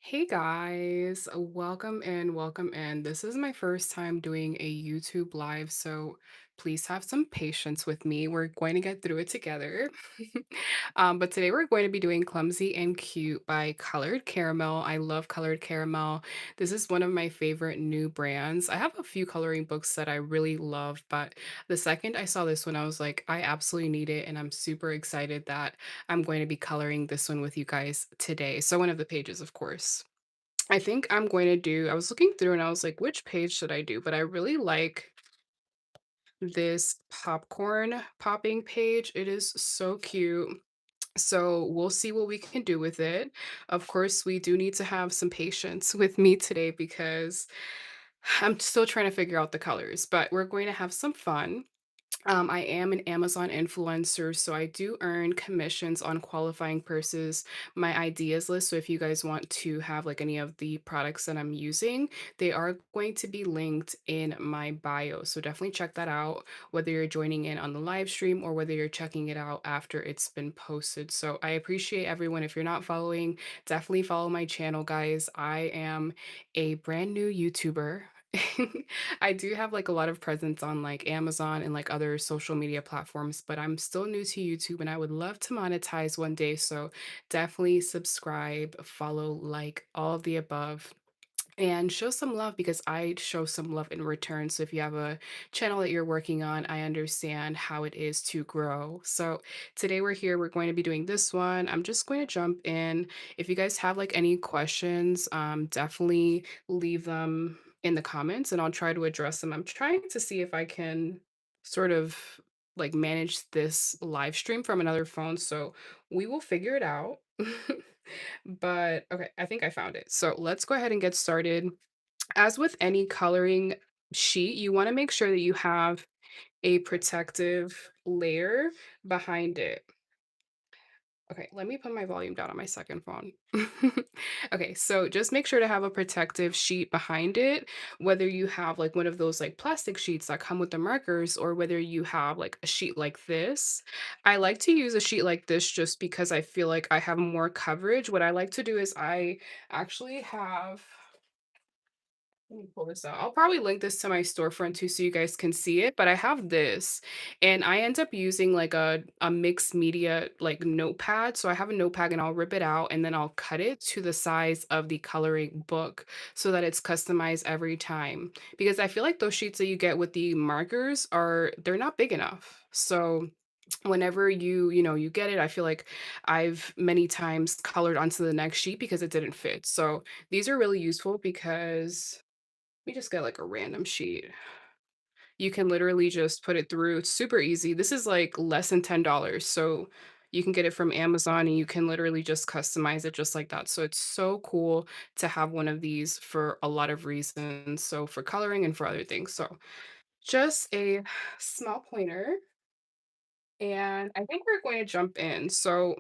Hey guys, welcome in, welcome in. This is my first time doing a YouTube live, so please have some patience with me. We're going to get through it together. But today we're going to be doing Clumsy and Cute by Colored Caramel. I love Colored Caramel. This is one of my favorite new brands. I have a few coloring books that I really love, but the second I saw this one, I was like, I absolutely need it, and I'm super excited that I'm going to be coloring this one with you guys today. So one of the pages, of course. I think I'm going to do I was looking through and I was like, which page should I do? But I really like this popcorn popping page. It is so cute. So we'll see what we can do with it. Of course, we do need to have some patience with me today because I'm still trying to figure out the colors, but we're going to have some fun. I am an Amazon influencer, so I do earn commissions on qualifying purses, my ideas list. So if you guys want to have like any of the products that I'm using, they are going to be linked in my bio. So definitely check that out, whether you're joining in on the live stream or whether you're checking it out after it's been posted. So I appreciate everyone. If you're not following, definitely follow my channel, guys. I am a brand new YouTuber. I do have like a lot of presence on like Amazon and like other social media platforms, but I'm still new to YouTube and I would love to monetize one day. So definitely subscribe, follow, like all of the above. And show some love because I show some love in return. So if you have a channel that you're working on, I understand how it is to grow. So today we're here, we're going to be doing this one. I'm just going to jump in. If you guys have like any questions, definitely leave them in the comments and I'll try to address them. I'm trying to see if I can sort of like manage this live stream from another phone. So we will figure it out. But okay, I think I found it. So let's go ahead and get started. As with any coloring sheet, you want to make sure that you have a protective layer behind it. Okay, let me put my volume down on my second phone. Okay, so just make sure to have a protective sheet behind it, whether you have like one of those like plastic sheets that come with the markers or whether you have like a sheet like this. I like to use a sheet like this just because I feel like I have more coverage. What I like to do is I actually have let me pull this out. I'll probably link this to my storefront too so you guys can see it, but I have this and I end up using like a mixed media like notepad. So I have a notepad and I'll rip it out and then I'll cut it to the size of the coloring book so that it's customized every time. Because I feel like those sheets that you get with the markers they're not big enough. So whenever you get it, I feel like I've many times colored onto the next sheet because it didn't fit. So these are really useful because we just get like a random sheet. You can literally just put it through. It's super easy. This is like less than $10. So you can get it from Amazon and you can literally just customize it just like that. So it's so cool to have one of these for a lot of reasons. So for coloring and for other things. So just a small pointer. And I think we're going to jump in. So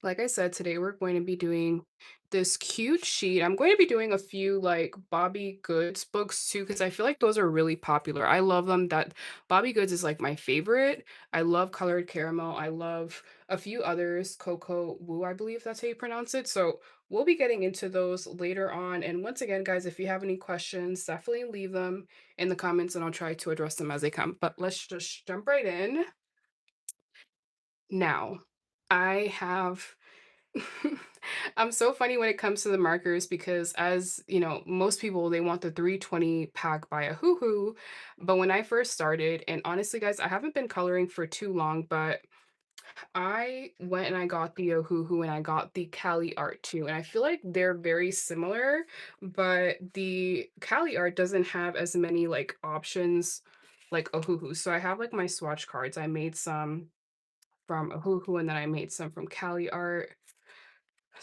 like I said, today we're going to be doing this cute sheet. I'm going to be doing a few like Bobby Goods books too, because I feel like those are really popular. I love them. That Bobby Goods is like my favorite. I love Colored Caramel. I love a few others, Coco Woo, I believe that's how you pronounce it. So we'll be getting into those later on. And once again, guys, if you have any questions, definitely leave them in the comments and I'll try to address them as they come. But let's just jump right in. Now, I have I'm so funny when it comes to the markers because as, most people they want the 320 pack by a hoo-hoo, but when I first started, and honestly guys, I haven't been coloring for too long, but I went and I got the Ohuhu and I got the Cali art too. And I feel like they're very similar, but the Cali art doesn't have as many like options like Ohuhu. So I have like my swatch cards. I made some from Ohuhu and then I made some from Cali art.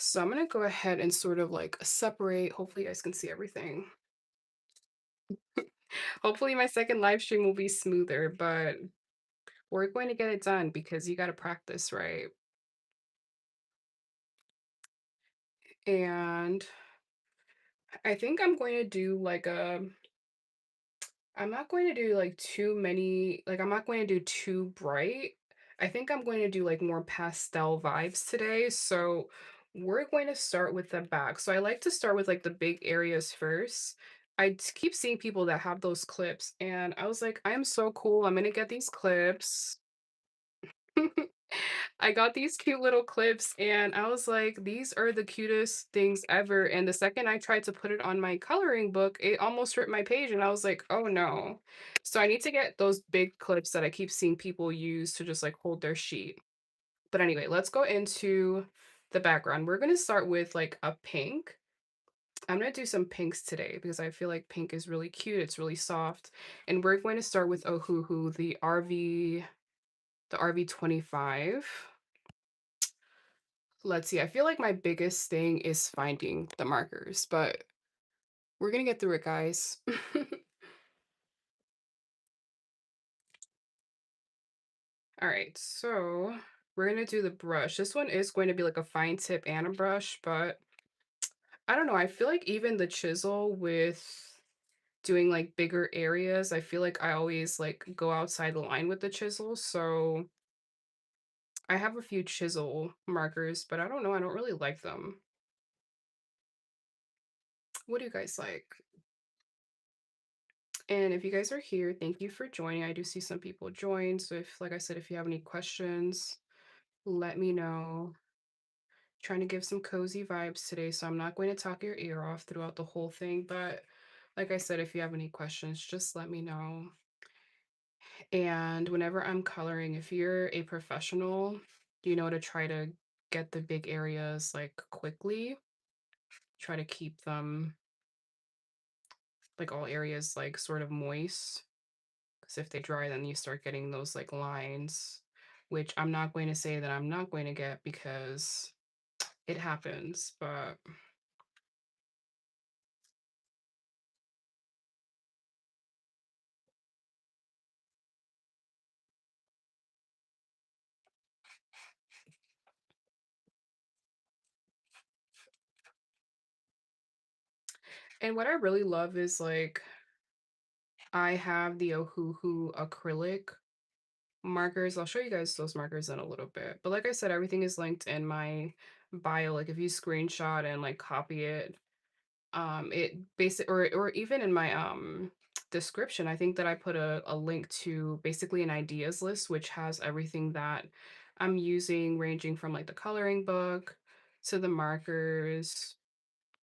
So I'm gonna go ahead and sort of like separate. Hopefully you guys can see everything. Hopefully my second live stream will be smoother, but we're going to get it done because you got to practice, right? And I think I'm going to do like I'm not going to do like too many, like I'm not going to do too bright. I think I'm going to do like more pastel vibes today. So we're going to start with the back. So I like to start with like the big areas first. Keep seeing people that have those clips, and I was like, I am so cool. I'm gonna get these clips. I got these cute little clips, and I was like, these are the cutest things ever. And the second I tried to put it on my coloring book, it almost ripped my page, and I was like, oh no. So I need to get those big clips that I keep seeing people use to just like hold their sheet. But anyway, let's go into the background. We're going to start with like a pink. I'm going to do some pinks today because I feel like pink is really cute. It's really soft. And we're going to start with Ohuhu, the RV25. Let's see. I feel like my biggest thing is finding the markers, but we're going to get through it, guys. All right. So we're going to do the brush. This one is going to be like a fine tip and a brush, but I don't know. I feel like even the chisel with doing like bigger areas, I feel like I always like go outside the line with the chisel. So I have a few chisel markers, but I don't know. I don't really like them. What do you guys like? And if you guys are here, thank you for joining. I do see some people join. So if, like I said, if you have any questions, let me know. Trying to give some cozy vibes today. So I'm not going to talk your ear off throughout the whole thing. But like I said, if you have any questions, just let me know. And whenever I'm coloring, if you're a professional, you know to try to get the big areas like quickly. Try to keep them like all areas like sort of moist. Because if they dry, then you start getting those like lines, which I'm not going to say that I'm not going to get because it happens. But and what I really love is like I have the Ohuhu acrylic markers. I'll show you guys those markers in a little bit. But like I said, everything is linked in my bio. Like if you screenshot and like copy it, it basic or even in my description, I think that I put a link to basically an ideas list, which has everything that I'm using, ranging from like the coloring book to the markers,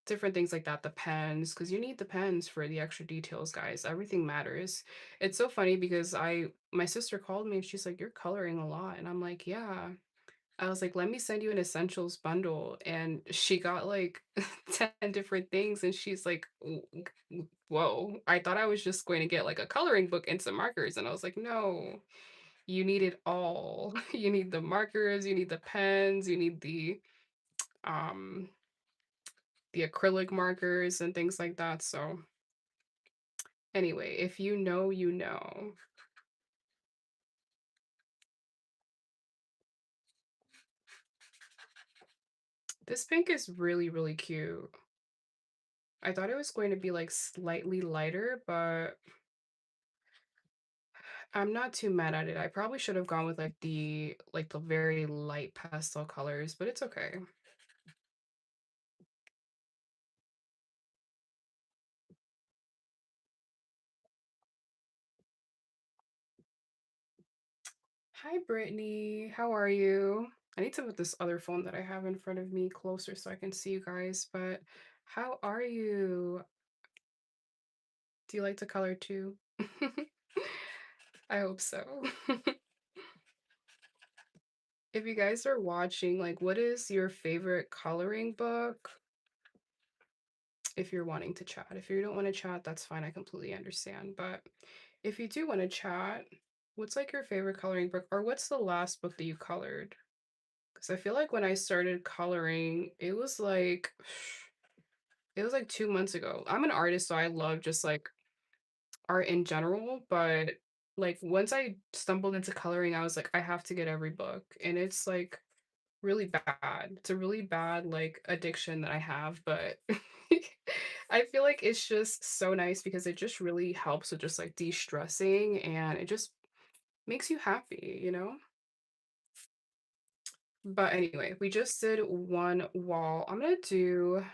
different things like that, the pens, because you need the pens for the extra details, guys. Everything matters. It's so funny because my sister called me and she's like, you're coloring a lot. And I'm like, yeah. I was like, let me send you an essentials bundle. And she got like 10 different things. And she's like, whoa, I thought I was just going to get like a coloring book and some markers. And I was like, no, you need it all. You need the markers, you need the pens, you need um the acrylic markers and things like that. So anyway, if you know, you know. This pink is really, really cute. I thought it was going to be like slightly lighter, but I'm not too mad at it. I probably should have gone with like the very light pastel colors, but it's okay. Hi, Brittany. How are you? I need to put this other phone that I have in front of me closer so I can see you guys, but how are you? Do you like to color too? I hope so. If you guys are watching, like, what is your favorite coloring book? If you're wanting to chat. If you don't want to chat, that's fine. I completely understand. But if you do want to chat, what's like your favorite coloring book, or what's the last book that you colored? Because I feel like when I started coloring, it was like 2 months ago. I'm an artist, so I love just like art in general, but like once I stumbled into coloring, I was like, I have to get every book. And it's like really bad. It's a really bad like addiction that I have, but I feel like it's just so nice because it just really helps with just like de-stressing and it just makes you happy, you know? But anyway, we just did one wall. I'm gonna do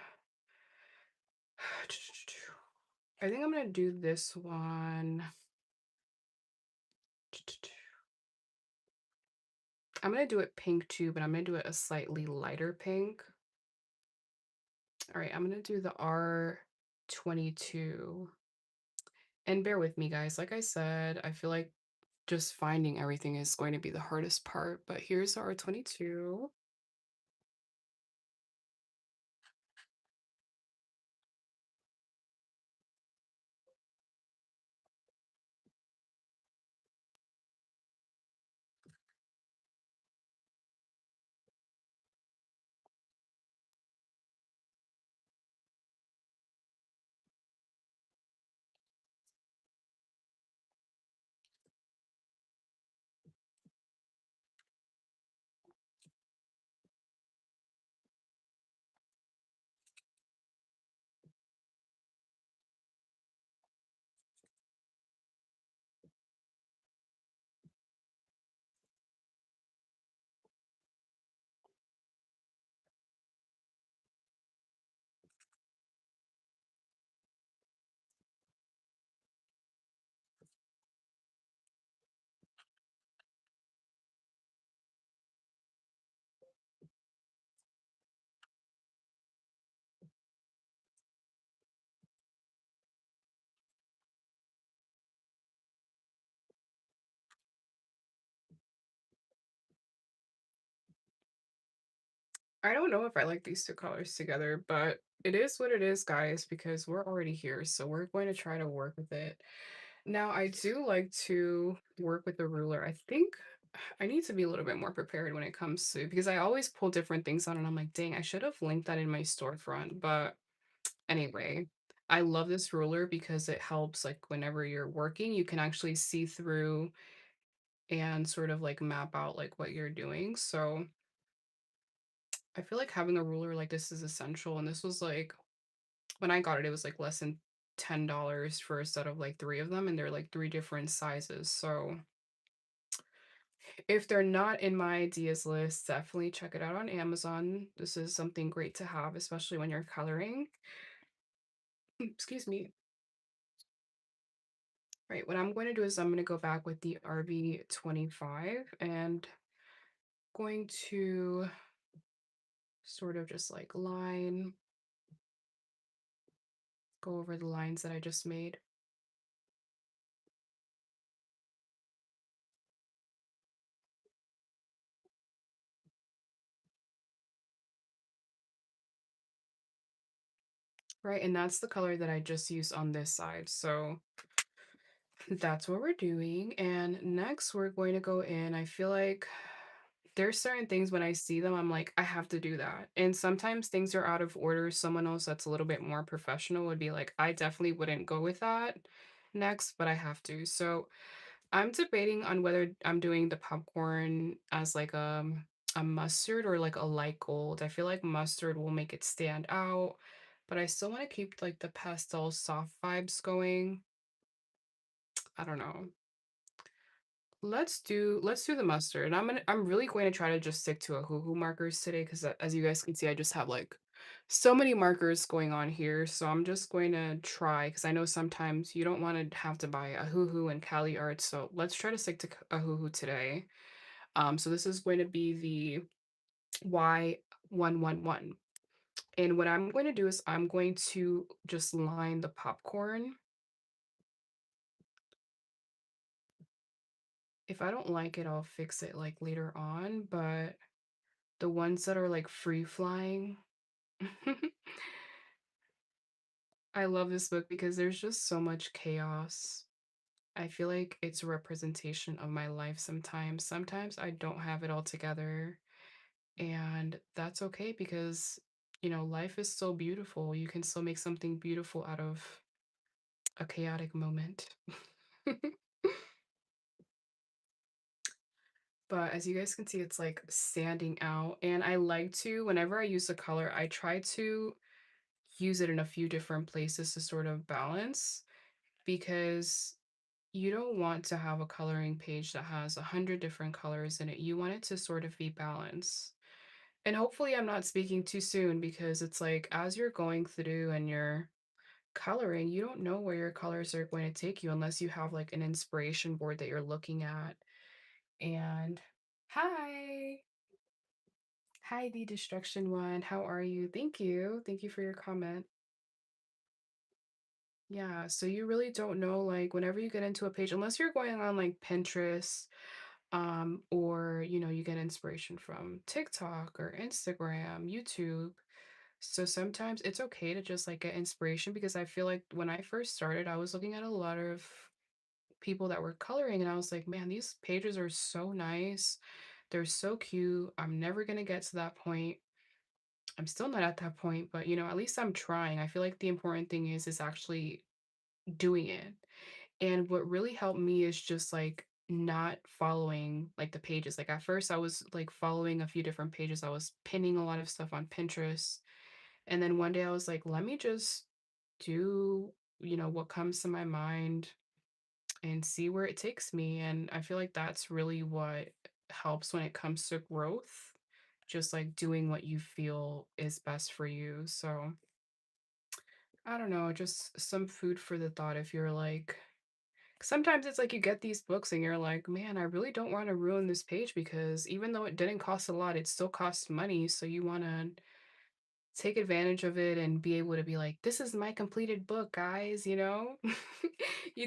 I think I'm gonna do this one. I'm gonna do it pink too, but I'm gonna do it a slightly lighter pink. All right, I'm gonna do the R22. And bear with me, guys. Like I said, I feel like just finding everything is going to be the hardest part, but here's the R22. I don't know if I like these two colors together, but it is what it is, guys, because we're already here. So we're going to try to work with it. Now, I do like to work with the ruler. I think I need to be a little bit more prepared when it comes to because I always pull different things out and I'm like, dang, I should have linked that in my storefront. But anyway, I love this ruler because it helps like whenever you're working, you can actually see through and sort of like map out like what you're doing. So I feel like having a ruler like this is essential. And this was like when I got it, it was like less than $10 for a set of like three of them, and they're like three different sizes. So if they're not in my ideas list, definitely check it out on Amazon. This is something great to have, especially when you're coloring. Excuse me. Right, what I'm going to do is I'm going to go back with the RB25 and going to sort of just like go over the lines that I just made. Right, and that's the color that I just used on this side. So that's what we're doing. And next we're going to go in. I feel like there's certain things when I see them, I'm like, I have to do that. And sometimes things are out of order. Someone else that's a little bit more professional would be like, I definitely wouldn't go with that next, but I have to. So I'm debating on whether I'm doing the popcorn as like a mustard or like a light gold. I feel like mustard will make it stand out, but I still want to keep like the pastel soft vibes going. I don't know. Let's do the mustard. And I'm really going to try to just stick to a hoo-hoo markers today because as you guys can see, I just have like so many markers going on here. So I'm just going to try because I know sometimes you don't want to have to buy a hoo-hoo and Cali art. So let's try to stick to a hoo-hoo today. So this is going to be the Y111. And what I'm going to do is I'm going to just line the popcorn. If I don't like it, I'll fix it like later on, but the ones that are like free flying. I love this book because there's just so much chaos. I feel like it's a representation of my life sometimes. Sometimes I don't have it all together, and that's okay because, life is so beautiful. You can still make something beautiful out of a chaotic moment. But as you guys can see, it's like standing out. And I like to, whenever I use a color, I try to use it in a few different places to sort of balance because you don't want to have a coloring page that has 100 different colors in it. You want it to sort of be balanced. And hopefully I'm not speaking too soon because it's like as you're going through and you're coloring, you don't know where your colors are going to take you unless you have like an inspiration board that you're looking at. And hi, hi, the destruction one. How are you? Thank you. Thank you for your comment. Yeah, so you really don't know like whenever you get into a page, unless you're going on like Pinterest, or you get inspiration from TikTok or Instagram, YouTube. So sometimes it's okay to just like get inspiration because I feel like when I first started, I was looking at a lot of people that were coloring and I was like, man, these pages are so nice. They're so cute. I'm never going to get to that point. I'm still not at that point, but at least I'm trying. I feel like the important thing is actually doing it. And what really helped me is just like not following like the pages. Like at first I was like following a few different pages. I was pinning a lot of stuff on Pinterest. And then one day I was like, let me just do, what comes to my mind and see where it takes me. And I feel like that's really what helps when it comes to growth, just like doing what you feel is best for you. So I don't know, just some food for the thought if you're like, sometimes it's like you get these books and you're like, man, I really don't want to ruin this page because even though it didn't cost a lot, it still costs money. So you want to take advantage of it and be able to be like, this is my completed book, guys. You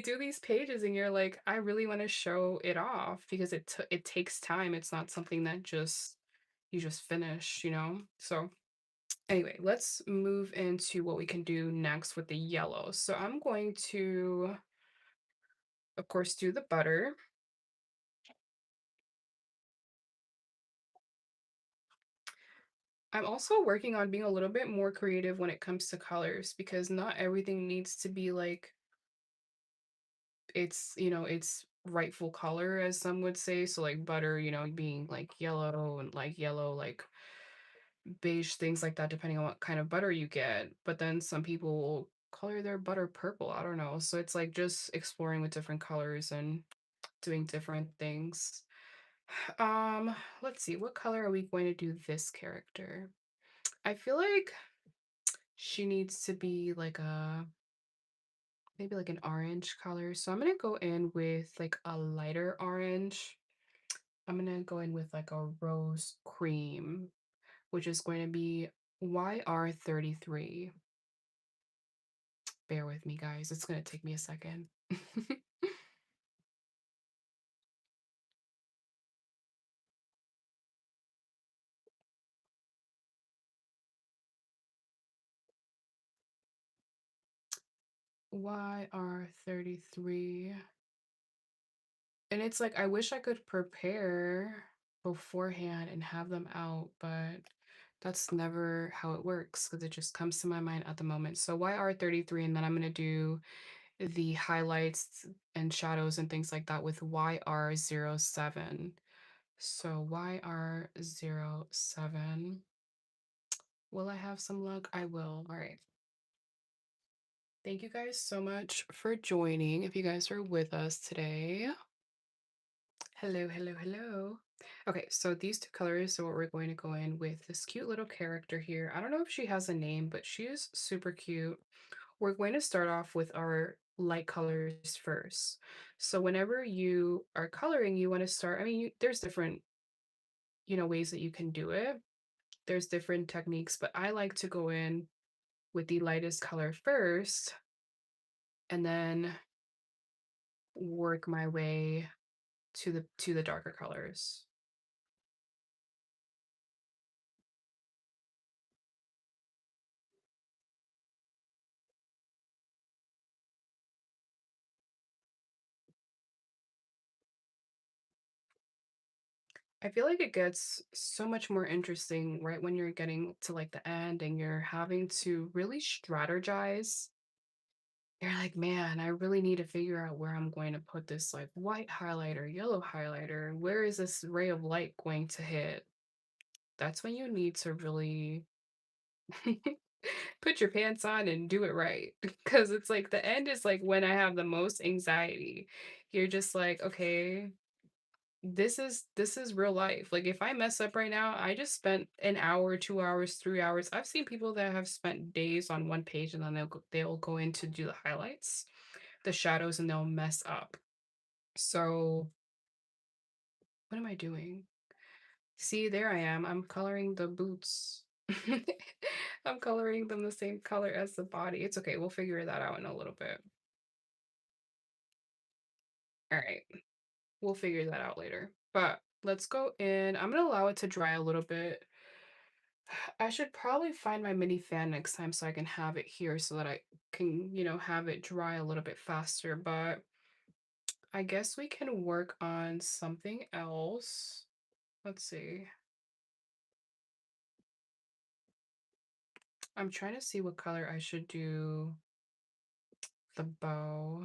do these pages and you're like, I really want to show it off because it takes time. It's not something that just you just finish. So anyway, let's move into what we can do next with the yellow. So I'm going to, of course, do the butter. I'm also working on being a little bit more creative when it comes to colors because not everything needs to be like its rightful color, as some would say. So like butter, being like yellow and like yellow, like beige, things like that, depending on what kind of butter you get. But then some people will color their butter purple. I don't know. So it's like just exploring with different colors and doing different things. Let's see, what color are we going to do this character? I feel like she needs to be like a maybe like an orange color. So I'm gonna go in with like a lighter orange. I'm gonna go in with like a rose cream, which is going to be YR33. Bear with me, guys. It's gonna take me a second. YR33. And it's like I wish I could prepare beforehand and have them out, but that's never how it works because it just comes to my mind at the moment. So YR33, and then I'm gonna do the highlights and shadows and things like that with YR07. So YR07. Will I have some luck? I will. All right. Thank you guys so much for joining. If you guys are with us today, hello, hello, hello. Okay, so these two colors are what we're going to go in with this cute little character here. I don't know if she has a name, but she is super cute. We're going to start off with our light colors first. So whenever you are coloring, you want to start, I mean, there's different, ways that you can do it. There's different techniques, but I like to go in with the lightest color first and then work my way to the darker colors. I feel like it gets so much more interesting right when you're getting to like the end and you're having to really strategize. You're like, man, I really need to figure out where I'm going to put this like white highlighter, yellow highlighter. Where is this ray of light going to hit? That's when you need to really put your pants on and do it right. Because it's like the end is like when I have the most anxiety. You're just like, okay, this is real life. Like if I mess up right now, I just spent an hour, 2 hours, 3 hours. I've seen people that have spent days on one page and then they'll go in to do the highlights, the shadows, and they'll mess up. So, what am I doing? See, there I am. I'm coloring the boots. I'm coloring them the same color as the body. It's okay. We'll figure that out in a little bit. All right. We'll figure that out later. But let's go in. I'm going to allow it to dry a little bit. I should probably find my mini fan next time so I can have it here so that I can, have it dry a little bit faster. But I guess we can work on something else. Let's see. I'm trying to see what color I should do the bow.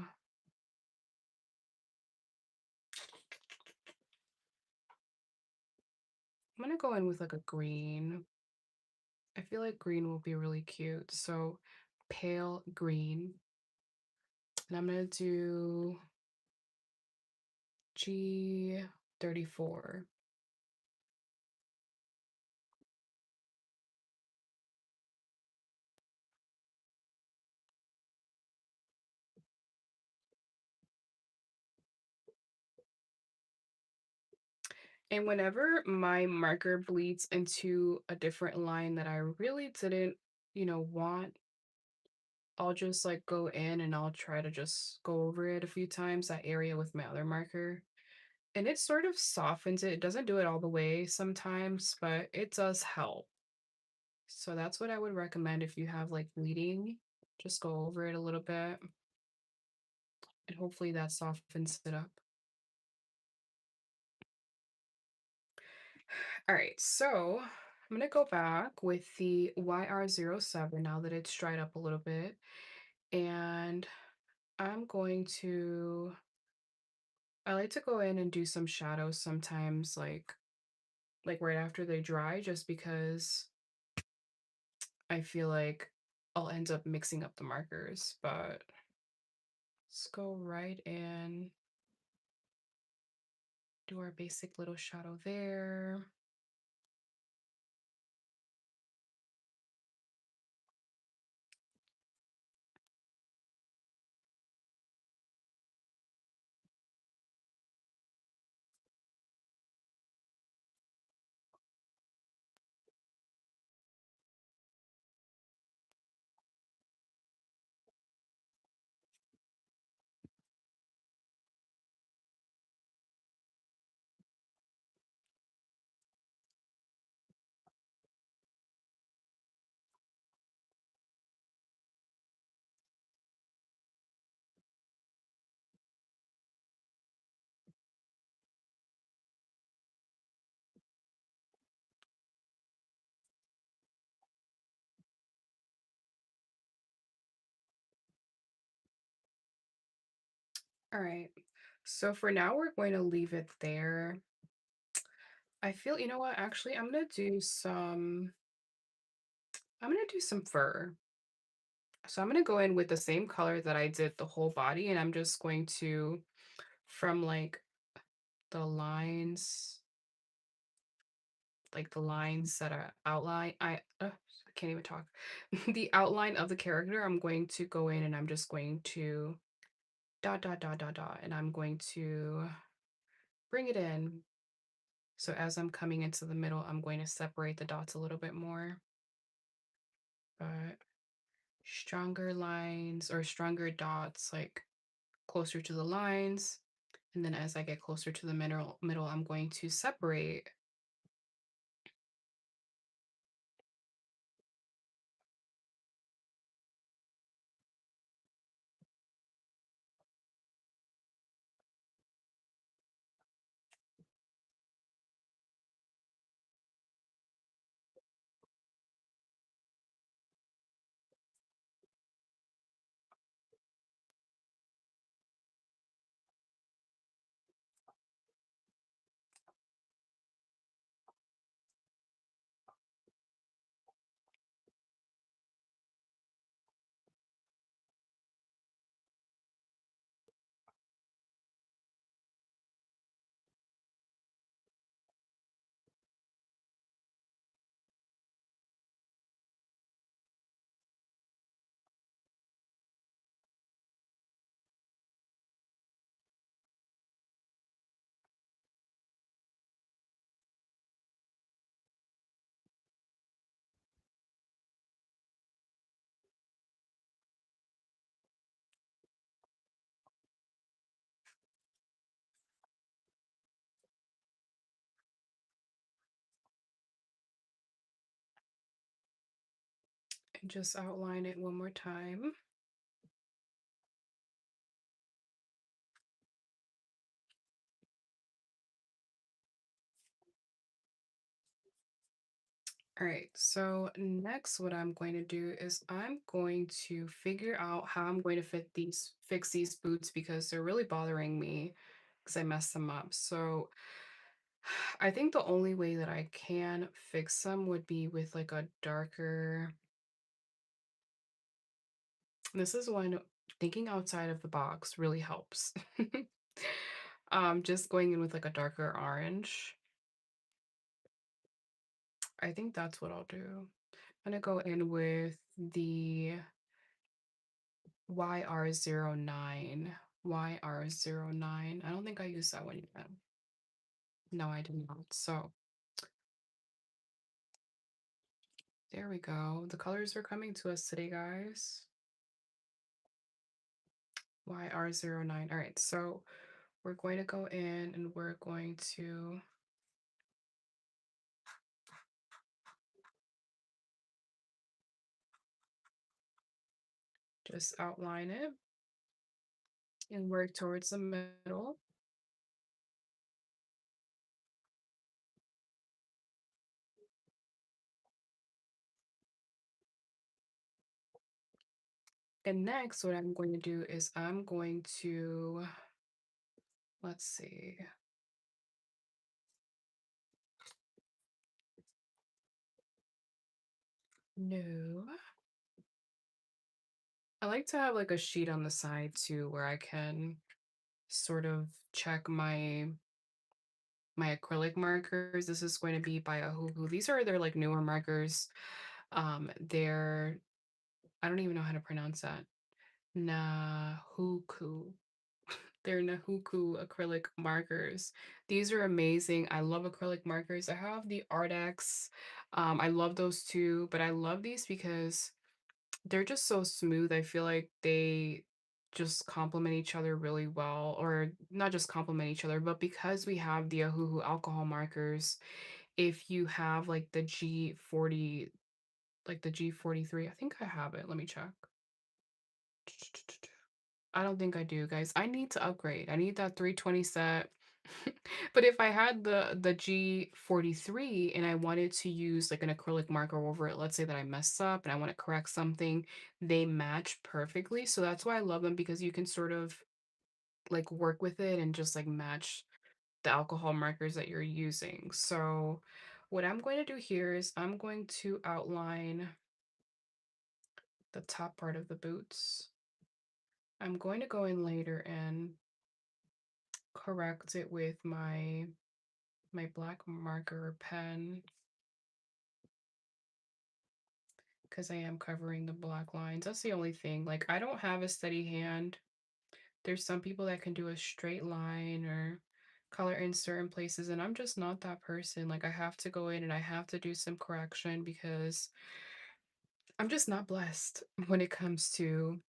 I'm gonna go in with like a green. I feel like green will be really cute. So pale green. And I'm gonna do G34. And whenever my marker bleeds into a different line that I really didn't, want, I'll just like go in and I'll try to just go over it a few times, that area with my other marker. And it sort of softens it. It doesn't do it all the way sometimes, but it does help. So that's what I would recommend if you have like bleeding. Just go over it a little bit and hopefully that softens it up. All right, so I'm gonna go back with the YR07 now that it's dried up a little bit. And I'm going to, I like to go in and do some shadows sometimes, like right after they dry, just because I feel like I'll end up mixing up the markers. But let's go right in, do our basic little shadow there. All right. So for now, we're going to leave it there. I feel, you know what? Actually, I'm gonna do some fur. So I'm gonna go in with the same color that I did the whole body, and I'm just going to, from the lines, like the lines that are outline, I can't even talk. The outline of the character, I'm going to go in and I'm just going to dot, dot, dot, dot, dot, and I'm going to bring it in. So as I'm coming into the middle, I'm going to separate the dots a little bit more, but stronger lines or stronger dots, like closer to the lines. And then as I get closer to the middle, I'm going to separate. and just outline it one more time. All right, so next what I'm going to do is I'm going to figure out how I'm going to fix these boots because they're really bothering me because I messed them up. So I think the only way that I can fix them would be with like a darker. This is when thinking outside of the box really helps. Just going in with like a darker orange. I think that's what I'll do. I'm gonna go in with the YR09. YR09. I don't think I used that one yet. No, I did not. So there we go. The colors are coming to us today, guys. YR09. All right, so we're going to go in and we're going to just outline it and work towards the middle. And next, what I'm going to do is I'm going to, let's see, no. I like to have like a sheet on the side too where I can sort of check my acrylic markers. This is going to be by Ahuhu. These are their like newer markers. They're I don't even know how to pronounce that. Nahuku. They're Nahuku acrylic markers. These are amazing. I love acrylic markers. I have the Ardex. I love those too, but I love these because they're just so smooth. I feel like they just complement each other really well, or not just complement each other, but because we have the Ahuhu alcohol markers, if you have like the G40, like the G43, I think I have it. Let me check. I don't think I do, guys. I need to upgrade. I need that 320 set. But if I had the G43 and I wanted to use like an acrylic marker over it, let's say that I messed up and I want to correct something, they match perfectly. So that's why I love them because you can sort of like work with it and just like match the alcohol markers that you're using. So what I'm going to do here is I'm going to outline the top part of the boots. I'm going to go in later and correct it with my black marker pen because I am covering the black lines. That's the only thing. Like I don't have a steady hand. There's some people that can do a straight line or color in certain places, and I'm just not that person. Like I have to go in and I have to do some correction because I'm just not blessed when it comes to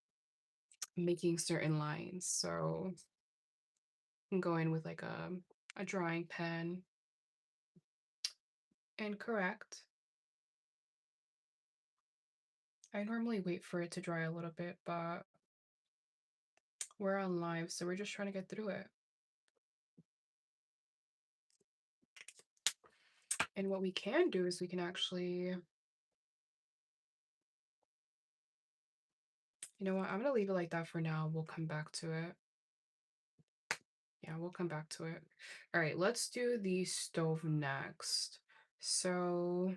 making certain lines. So I can go in with like a drawing pen and correct. I normally wait for it to dry a little bit, but we're on live, so we're just trying to get through it. And what we can do is we can actually, you know what, I'm gonna leave it like that for now. We'll come back to it. Yeah, we'll come back to it. All right, let's do the stove next. So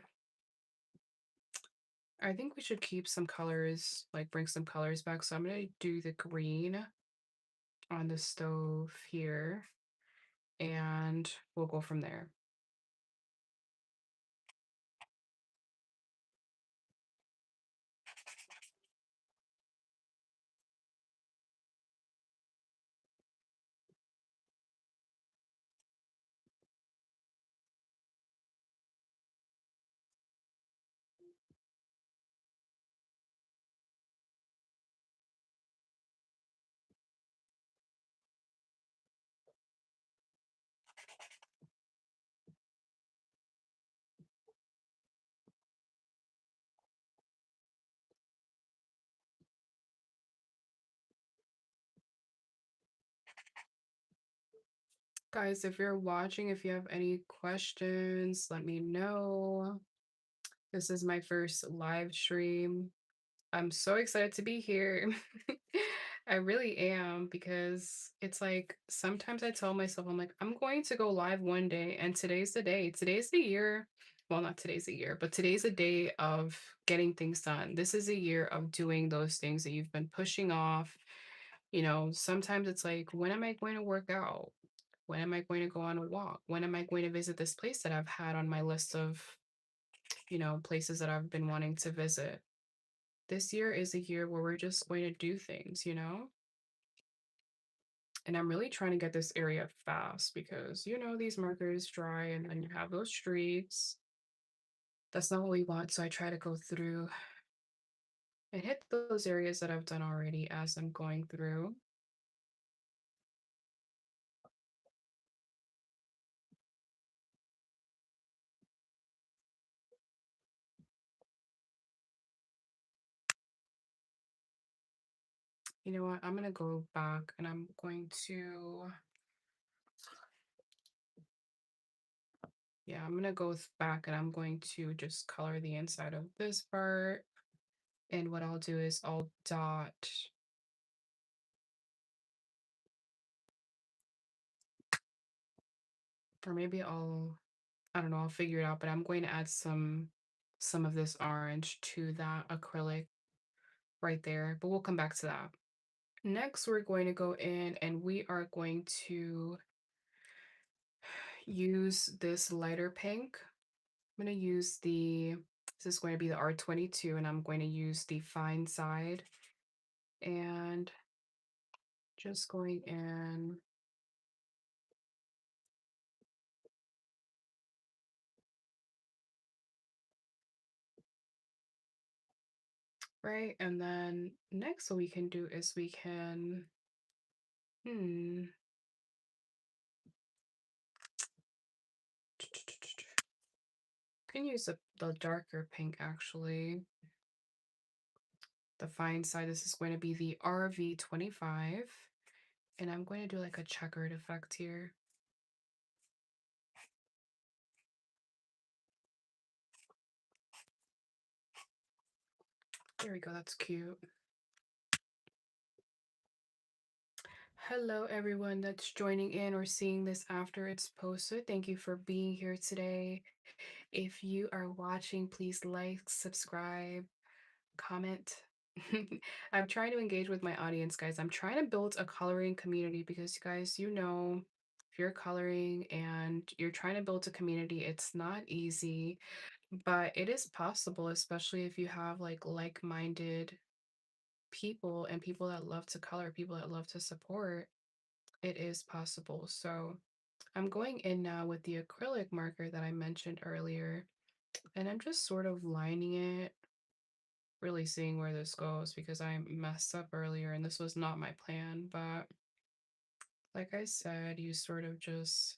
I think we should keep some colors, like bring some colors back. So I'm gonna do the green on the stove here, and we'll go from there. Guys, if you're watching, if you have any questions, let me know. This is my first live stream. I'm so excited to be here. I really am because it's like sometimes I tell myself, I'm like, I'm going to go live one day, and today's the day. Today's the year. Well, not today's the year, but today's a day of getting things done. This is a year of doing those things that you've been pushing off. Sometimes it's like, when am I going to work out? When am I going to go on a walk? When am I going to visit this place that I've had on my list of, places that I've been wanting to visit? This year is a year where we're just going to do things. And I'm really trying to get this area fast because, these markers dry and then you have those streaks. That's not what we want. So I try to go through and hit those areas that I've done already as I'm going through. You know what? I'm going to go back and I'm going to, yeah, I'm going to go back and I'm going to just color the inside of this part. And what I'll do is I'll dot, or maybe I don't know, I'll figure it out, but I'm going to add some of this orange to that acrylic right there, but we'll come back to that. Next, we're going to go in and we are going to use this lighter pink. I'm going to use this is going to be the R22, and I'm going to use the fine side and just going in. Right, and then next what we can do is we can, hmm, can use the darker pink actually. The fine side, this is going to be the RV25. And I'm going to do like a checkered effect here. There we go, that's cute. Hello, everyone that's joining in or seeing this after it's posted. Thank you for being here today. If you are watching, please like, subscribe, comment. I'm trying to engage with my audience, guys. I'm trying to build a coloring community because, guys, if you're coloring and you're trying to build a community, it's not easy, but it is possible, especially if you have like-minded people and people that love to color, people that love to support. It is possible. So I'm going in now with the acrylic marker that I mentioned earlier, and I'm just sort of lining it, really seeing where this goes because I messed up earlier and this was not my plan. But like I said, you sort of just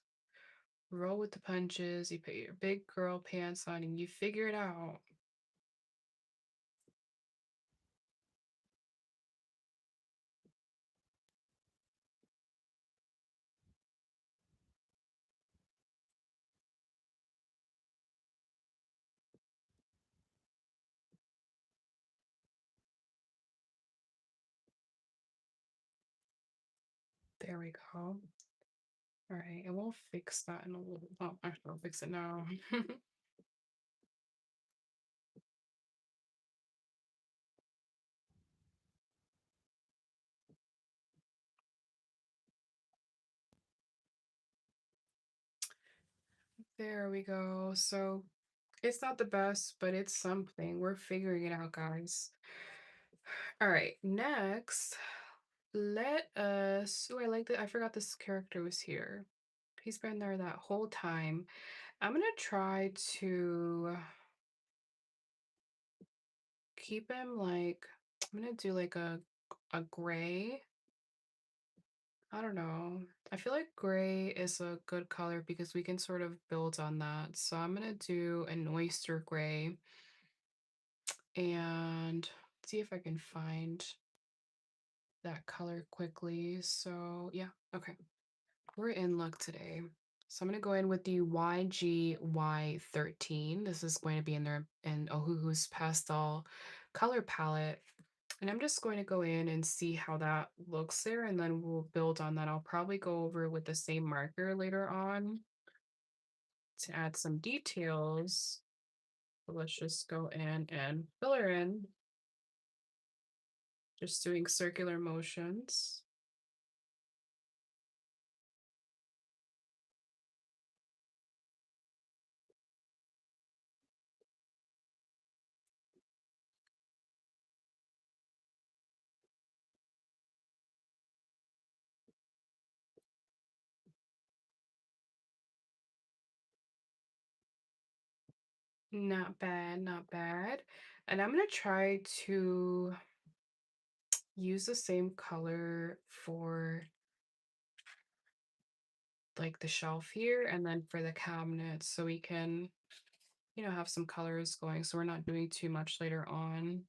roll with the punches, you put your big girl pants on, and you figure it out. There we go. All right, and we'll fix that in a little. Oh, actually, I'll fix it now. There we go. So it's not the best, but it's something. We're figuring it out, guys. All right, next, let us. Oh, I like that. I forgot this character was here. He's been there that whole time. I'm gonna try to keep him like. I'm gonna do like a gray. I don't know. I feel like gray is a good color because we can sort of build on that. So I'm gonna do an oyster gray and see if I can find that color quickly. So yeah, okay. We're in luck today. So I'm gonna go in with the YGY13. This is going to be in their in Ohuhu's pastel color palette. And I'm just going to go in and see how that looks there, and then we'll build on that. I'll probably go over with the same marker later on to add some details. So let's just go in and fill her in, just doing circular motions. Not bad, not bad. And I'm gonna try to use the same color for like the shelf here and then for the cabinet so we can, have some colors going so we're not doing too much later on.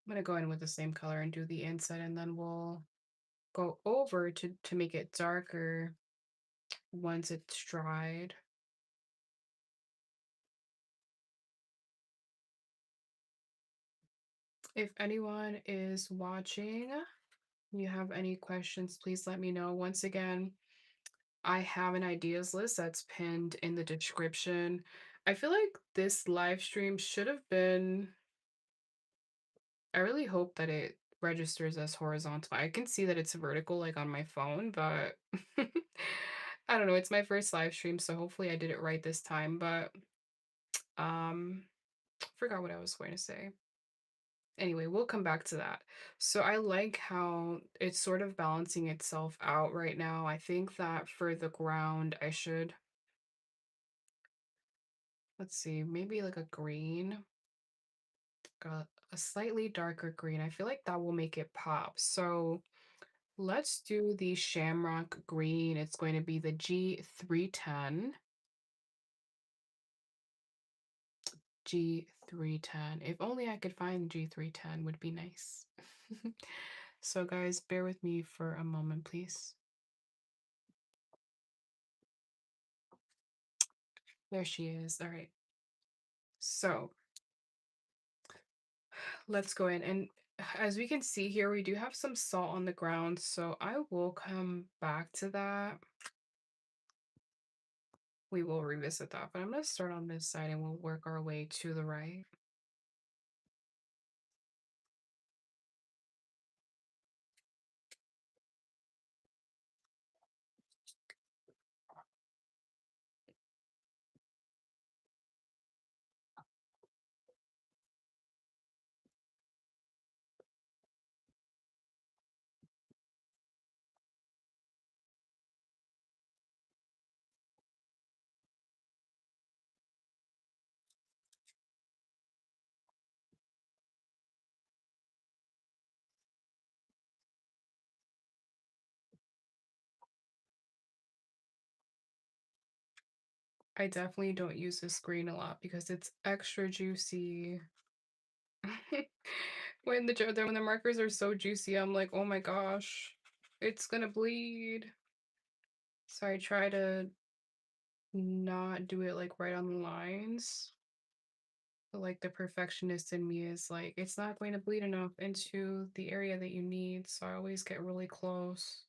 I'm gonna go in with the same color and do the inside, and then we'll go over to make it darker once it's dried. If anyone is watching, you have any questions, please let me know. Once again, I have an ideas list that's pinned in the description. I feel like this live stream should have been, I really hope that it registers as horizontal. I can see that it's vertical like on my phone, but I don't know. It's my first live stream, so hopefully I did it right this time, but um forgot what I was going to say. Anyway, we'll come back to that. So I like how it's sort of balancing itself out right now. I think that for the ground, I should, let's see, maybe like a green, a slightly darker green. I feel like that will make it pop. So let's do the shamrock green. It's going to be the G310. G310. If only I could find G310 would be nice. So guys, bear with me for a moment, please. There she is. All right. So let's go in. And as we can see here, we do have some salt on the ground. So I will come back to that. We will revisit that. But I'm going to start on this side and we'll work our way to the right. I definitely don't use this green a lot because it's extra juicy. When the markers are so juicy, I'm like, oh my gosh, it's gonna bleed. So I try to not do it like right on the lines. But like the perfectionist in me is like, it's not going to bleed enough into the area that you need. So I always get really close.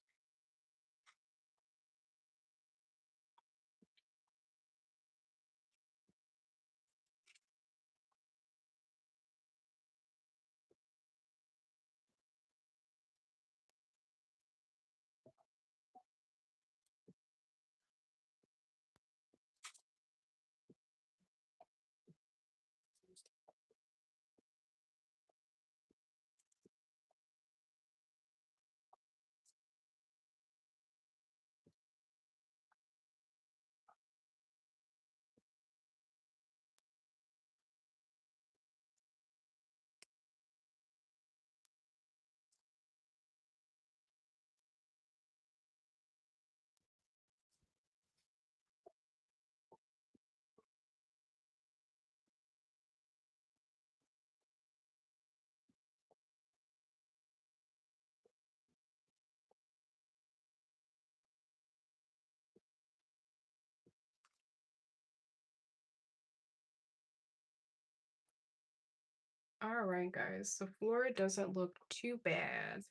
All right, guys. The floor doesn't look too bad.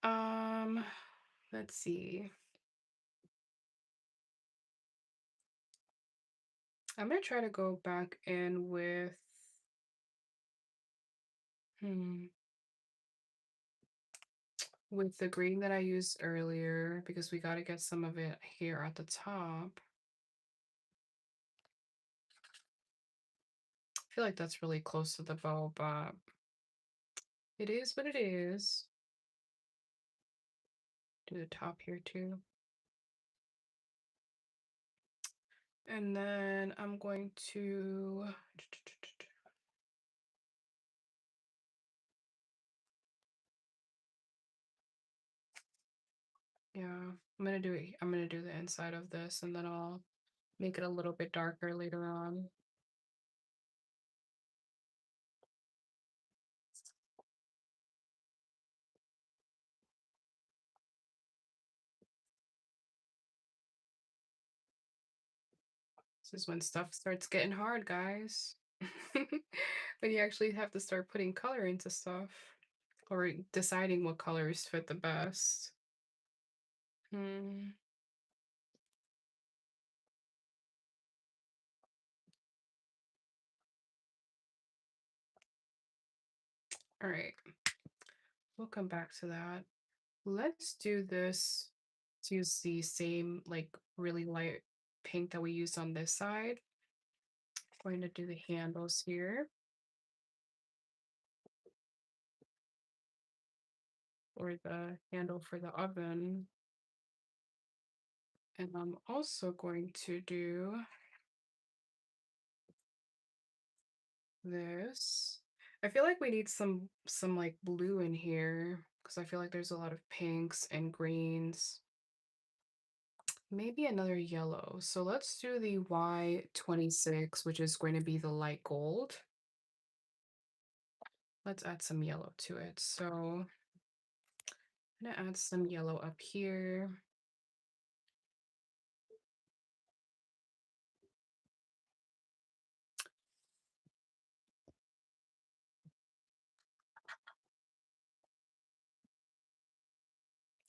Um, let's see. I'm gonna try to go back in hmm, with the green that I used earlier because we got to get some of it here at the top. I feel like that's really close to the bow, but it is what it is. Do the top here too. And then I'm going to, yeah, I'm gonna do the inside of this and then I'll make it a little bit darker later on. This is when stuff starts getting hard, guys. When you actually have to start putting color into stuff or deciding what colors fit the best. Hmm. All right, we'll come back to that. Let's do this. Let's use the same like really light pink that we used on this side. Going to do the handles here, or the handle for the oven. And I'm also going to do this. I feel like we need some like blue in here because I feel like there's a lot of pinks and greens. Maybe another yellow. So let's do the Y26, which is going to be the light gold. Let's add some yellow to it. So I'm gonna add some yellow up here.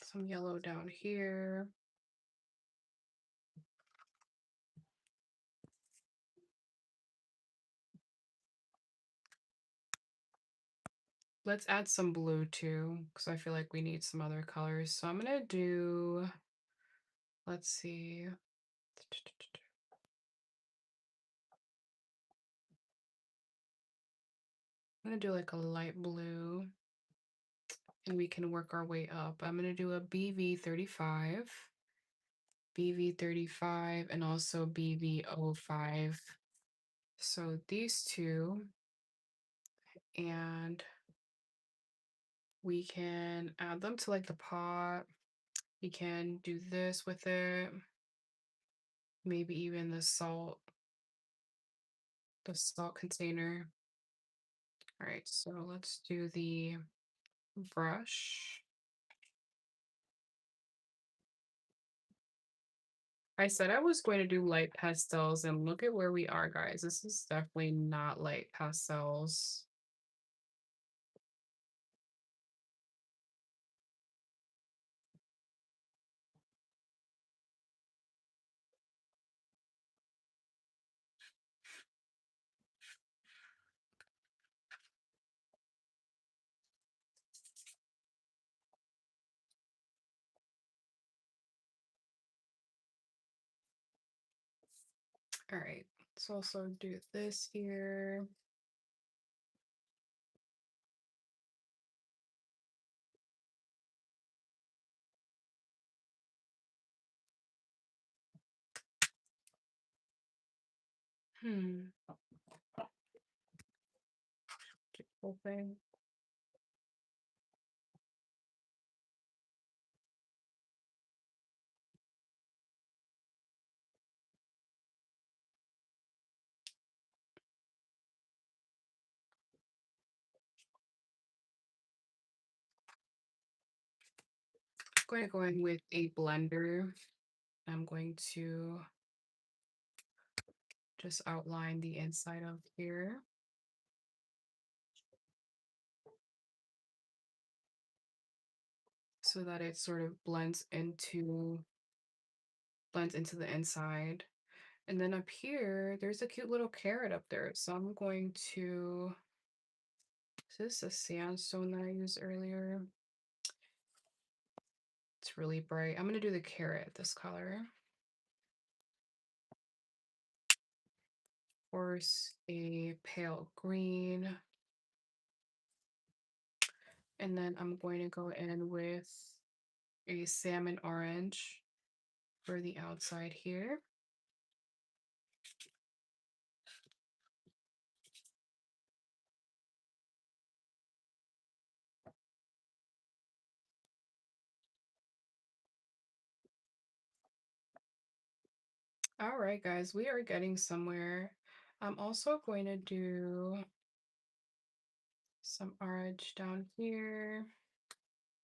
Some yellow down here. Let's add some blue too, because I feel like we need some other colors. So I'm gonna do, let's see. I'm gonna do like a light blue and we can work our way up. I'm gonna do a BV35, BV35, and also BV05. So these two, and we can add them to like the pot. We can do this with it. Maybe even the salt container. All right, so let's do the brush. I said I was going to do light pastels, and look at where we are, guys. This is definitely not light pastels. All right, let's also do this here. Hmm, whole thing. Going to go in with a blender. I'm going to just outline the inside of here. so that it sort of blends into the inside. And then up here, there's a cute little carrot up there. So I'm going to, is this a sandstone that I used earlier? It's really bright. I'm going to do the carrot this color. Of course, a pale green. And then I'm going to go in with a salmon orange for the outside here. All right, guys, we are getting somewhere. I'm also going to do some orange down here.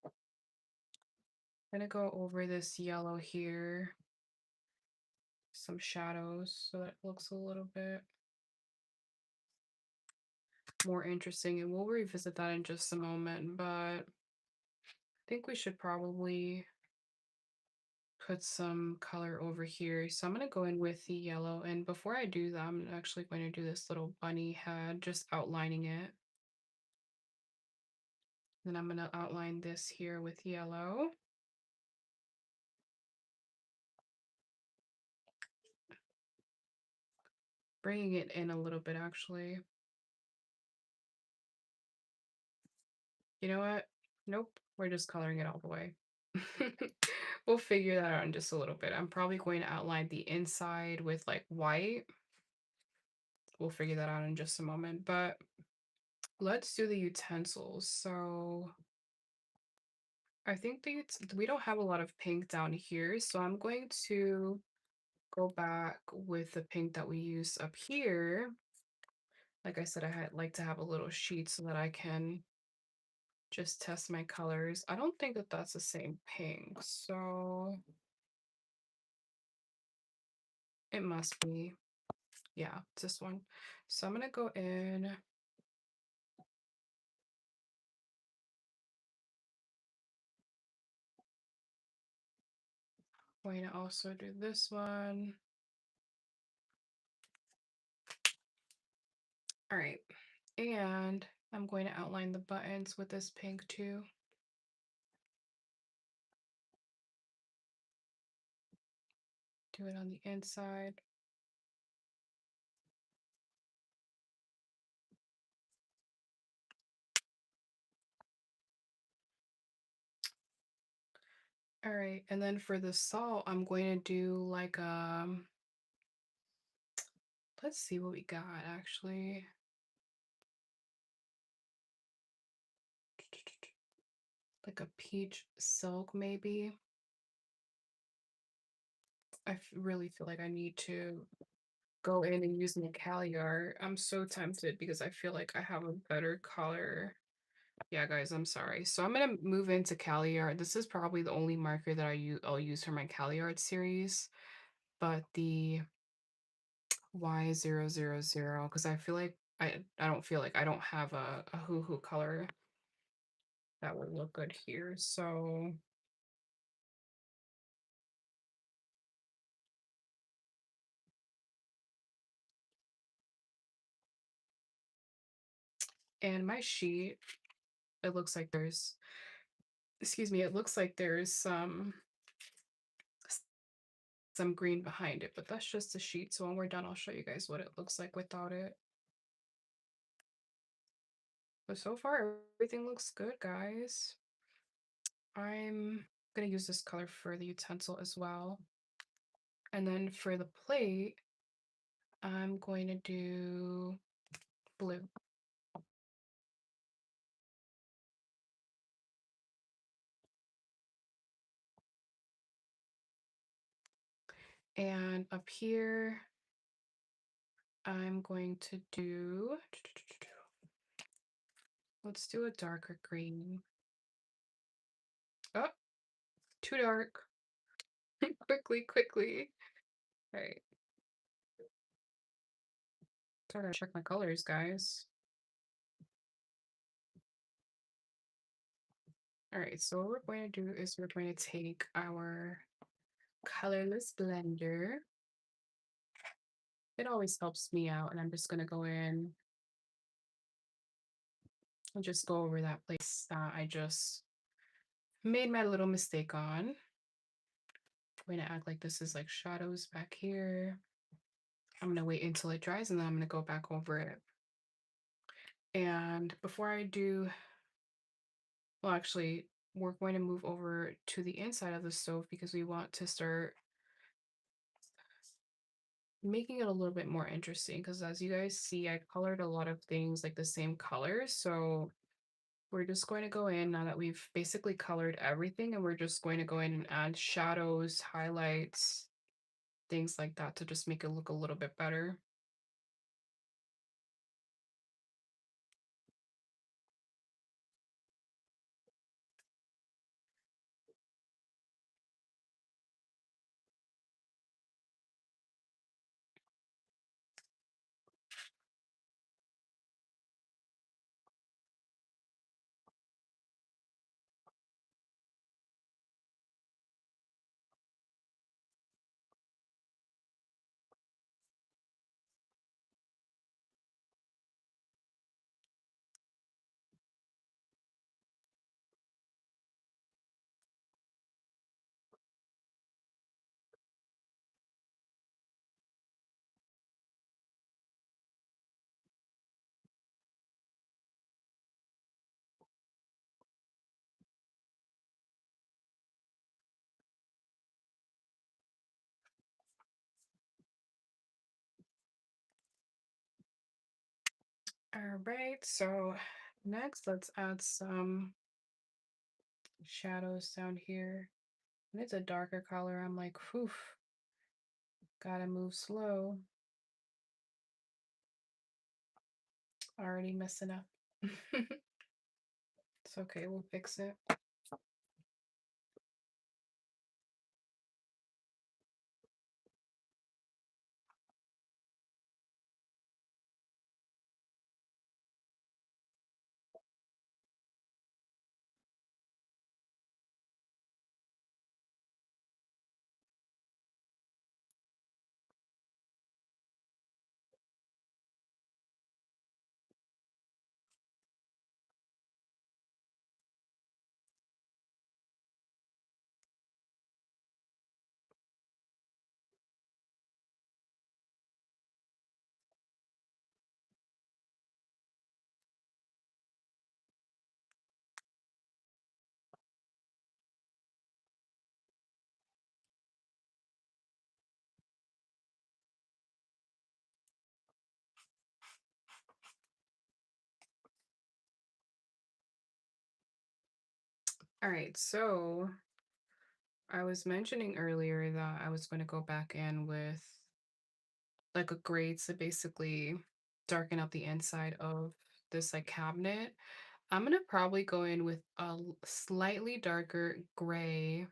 I'm gonna go over this yellow here, some shadows, so that it looks a little bit more interesting. And we'll revisit that in just a moment, but I think we should probably put some color over here. So I'm gonna go in with the yellow. And before I do that, I'm actually going to do this little bunny head, just outlining it. Then I'm gonna outline this here with yellow. Bringing it in a little bit, actually. You know what? Nope, we're just coloring it all the way. We'll figure that out in just a little bit. I'm probably going to outline the inside with like white. We'll figure that out in just a moment, but let's do the utensils. So I think we don't have a lot of pink down here, so I'm going to go back with the pink that we used up here. Like I said, I had like to have a little sheet so that I can just test my colors. I don't think that that's the same pink, so it must be. Yeah, it's this one. So I'm gonna go in. Going to also do this one. All right, and I'm going to outline the buttons with this pink too. Do it on the inside. All right, and then for the salt, I'm going to do like let's see what we got actually. Like a peach silk maybe. Really feel like I need to go in and use my Cali art. I'm so tempted because I feel like I have a better color. Yeah, guys, I'm sorry. So I'm gonna move into Cali art. This is probably the only marker that I'll use for my Cali art series, but the Y000, because I feel like I don't feel like I don't have a hoo-hoo color that would look good here. So and my sheet, it looks like there's, excuse me, it looks like there's some green behind it, but that's just a sheet. So when we're done, I'll show you guys what it looks like without it. But so far, everything looks good, guys. I'm gonna use this color for the utensil as well. And then for the plate, I'm going to do blue. And up here, I'm going to do, let's do a darker green. Oh, too dark. Quickly, quickly. All right. So I gotta check my colors, guys. All right, so what we're going to do is we're going to take our colorless blender. It always helps me out, and I'm just going to go in and just go over that place that I just made my little mistake on. I'm going to act like this is like shadows back here. I'm going to wait until it dries and then I'm going to go back over it. And before I do, well, actually, we're going to move over to the inside of the stove because we want to start making it a little bit more interesting. Because as you guys see, I colored a lot of things like the same color. So we're just going to go in now that we've basically colored everything, and we're just going to go in and add shadows, highlights, things like that to just make it look a little bit better. All right, so next let's add some shadows down here. And it's a darker color. I'm like, whew, gotta move slow. Already messing up. It's okay, we'll fix it. All right, so I was mentioning earlier that I was going to go back in with like a grade to basically darken out the inside of this like cabinet. I'm gonna probably go in with a slightly darker gray.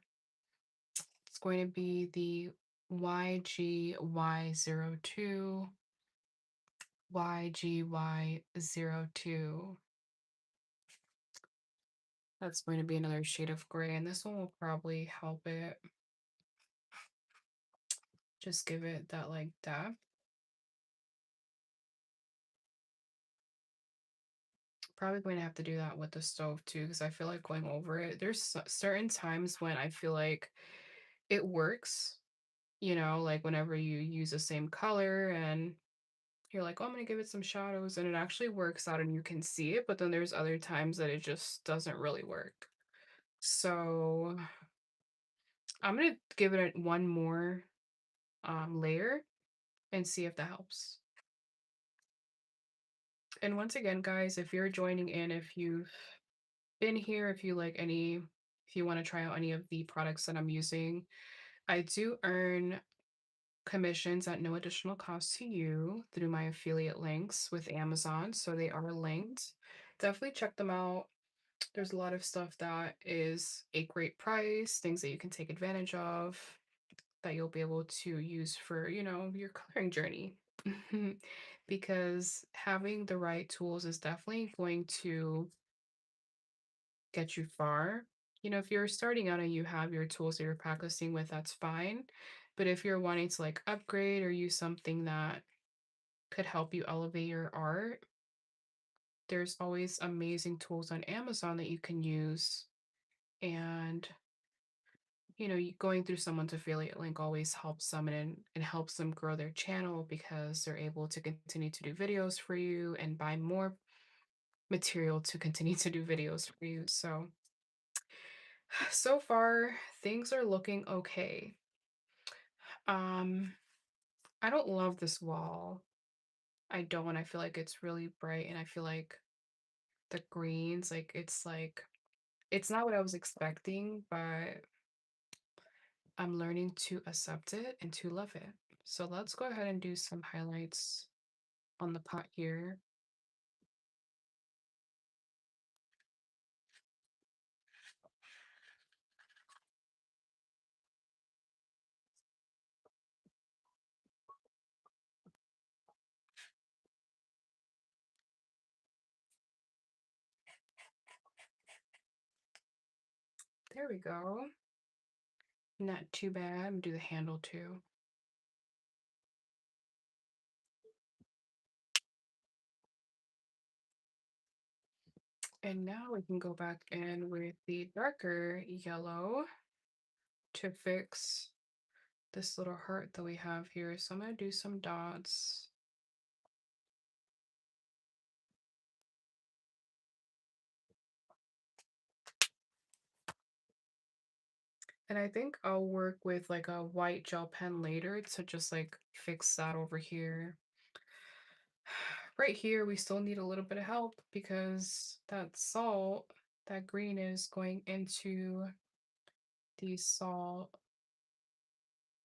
It's going to be the YGY02, YGY02. That's going to be another shade of gray, and this one will probably help it just give it that like depth. Probably going to have to do that with the stove too, because I feel like going over it, there's certain times when I feel like it works, like whenever you use the same color and you're like, oh, I'm gonna give it some shadows, and it actually works out and you can see it, but then there's other times that it just doesn't really work. So I'm gonna give it one more layer and see if that helps. And once again, guys, if you're joining in, if you've been here, if you want to try out any of the products that I'm using, I do earn commissions at no additional cost to you through my affiliate links with Amazon. So they are linked. Definitely check them out. There's a lot of stuff that is a great price, things that you can take advantage of, that you'll be able to use for, your coloring journey. Because having the right tools is definitely going to get you far. If you're starting out and you have your tools that you're practicing with, that's fine. But if you're wanting to like upgrade or use something that could help you elevate your art, there's always amazing tools on Amazon that you can use. And, going through someone's affiliate link always helps them and helps them grow their channel because they're able to continue to do videos for you and buy more material to continue to do videos for you. So far, things are looking okay. Um, I don't love this wall. I don't. I feel like it's really bright and I feel like the greens, it's not what I was expecting, but I'm learning to accept it and to love it. So let's go ahead and do some highlights on the pot here. There we go. Not too bad. I'm gonna do the handle too. And now we can go back in with the darker yellow to fix this little heart that we have here. So I'm going to do some dots. And I think I'll work with like a white gel pen later to just like fix that over here. Right here, we still need a little bit of help because that salt, that green is going into the salt,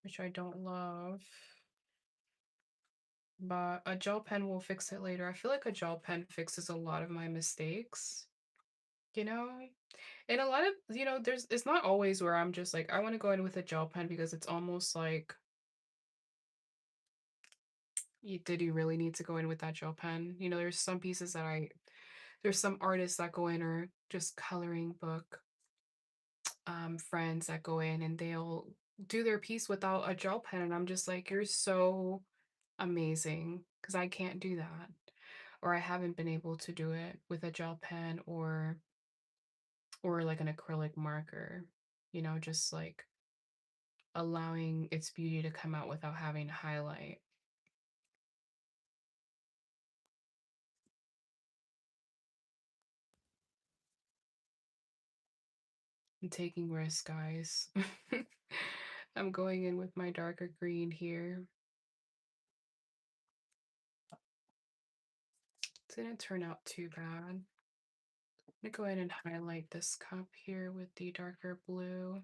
which I don't love. But a gel pen will fix it later. I feel like a gel pen fixes a lot of my mistakes, you know? And a lot of, it's not always where I'm just like, I want to go in with a gel pen because it's almost like, did you really need to go in with that gel pen? There's some pieces there's some artists that go in or just coloring book friends that go in and they'll do their piece without a gel pen. And I'm just like, you're so amazing because I can't do that. Or I haven't been able to do it with a gel pen or like an acrylic marker, just like allowing its beauty to come out without having to highlight and taking risks, guys. I'm going in with my darker green here. Didn't turn out too bad. I'm gonna go ahead and highlight this cup here with the darker blue.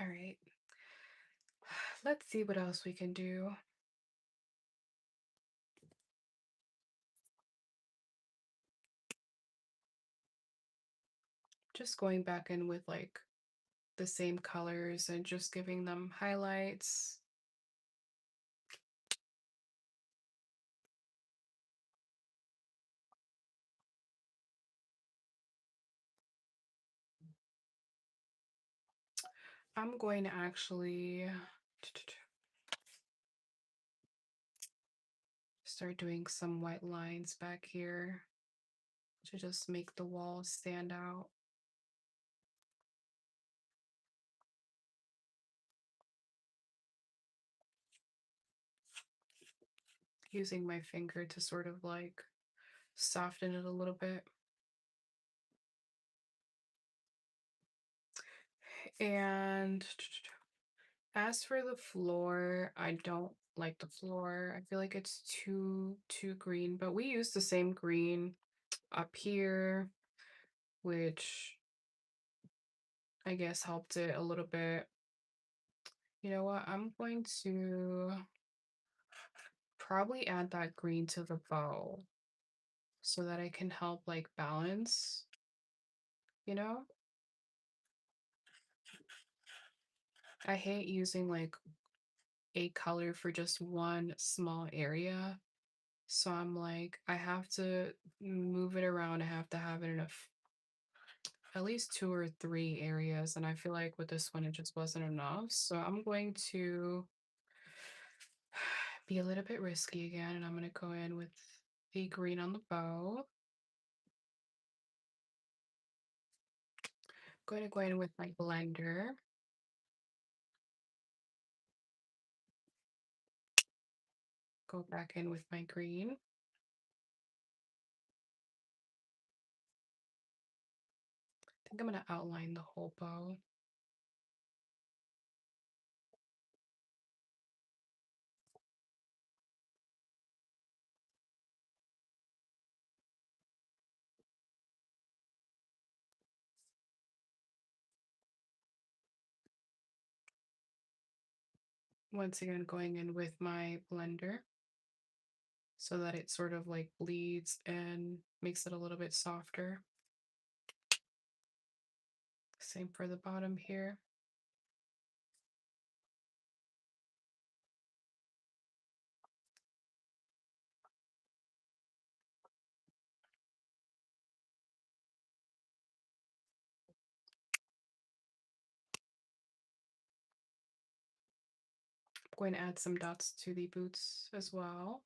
All right, let's see what else we can do. Just going back in with like the same colors and just giving them highlights. I'm going to actually start doing some white lines back here to just make the walls stand out. Using my finger to sort of like soften it a little bit. And as for the floor, I don't like the floor. I feel like it's too green, but we use the same green up here which I guess helped it a little bit. You know what? I'm going to probably add that green to the bow so that I can help like balance, you know? I hate using like a color for just one small area. So I'm like, I have to move it around. I have to have it in at least two or three areas. And I feel like with this one, it just wasn't enough. So I'm going to be a little bit risky again. And I'm going to go in with the green on the bow. Going to go in with my blender. Go back in with my green. I think I'm going to outline the whole bow. Once again, going in with my blender so that it sort of like bleeds and makes it a little bit softer. Same for the bottom here. I'm going to add some dots to the boots as well.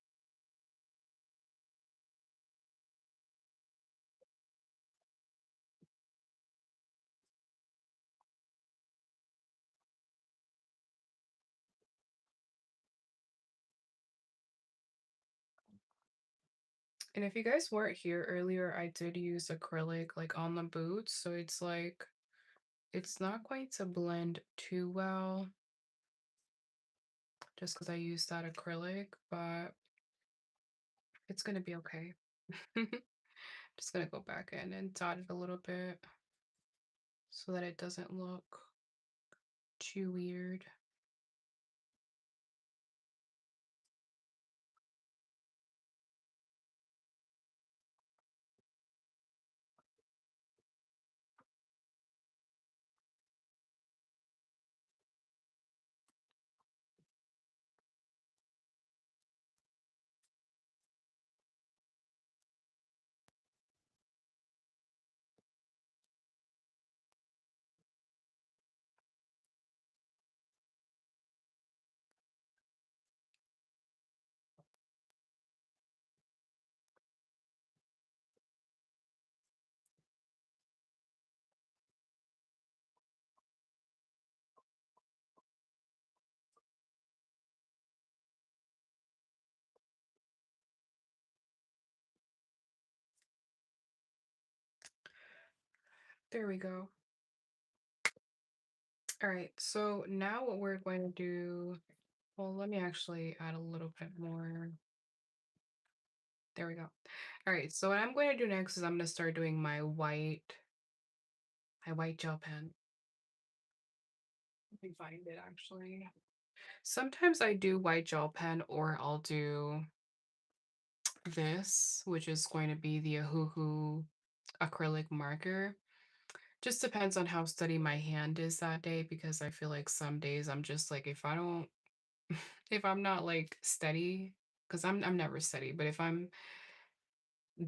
And if you guys weren't here earlier, I did use acrylic like on the boots, so it's like it's not going to blend too well just because I used that acrylic, but it's gonna be okay. Just gonna go back in and dot it a little bit so that it doesn't look too weird. There we go. All right, so now what we're going to do, well, let me actually add a little bit more. There we go. All right, so what I'm going to do next is I'm going to start doing my white gel pen. Let me find it actually. Sometimes I do white gel pen or I'll do this, which is going to be the Ahuhu acrylic marker. Just depends on how steady my hand is that day because I feel like some days I'm just like if I don't if I'm not like steady, because I'm never steady, but if I'm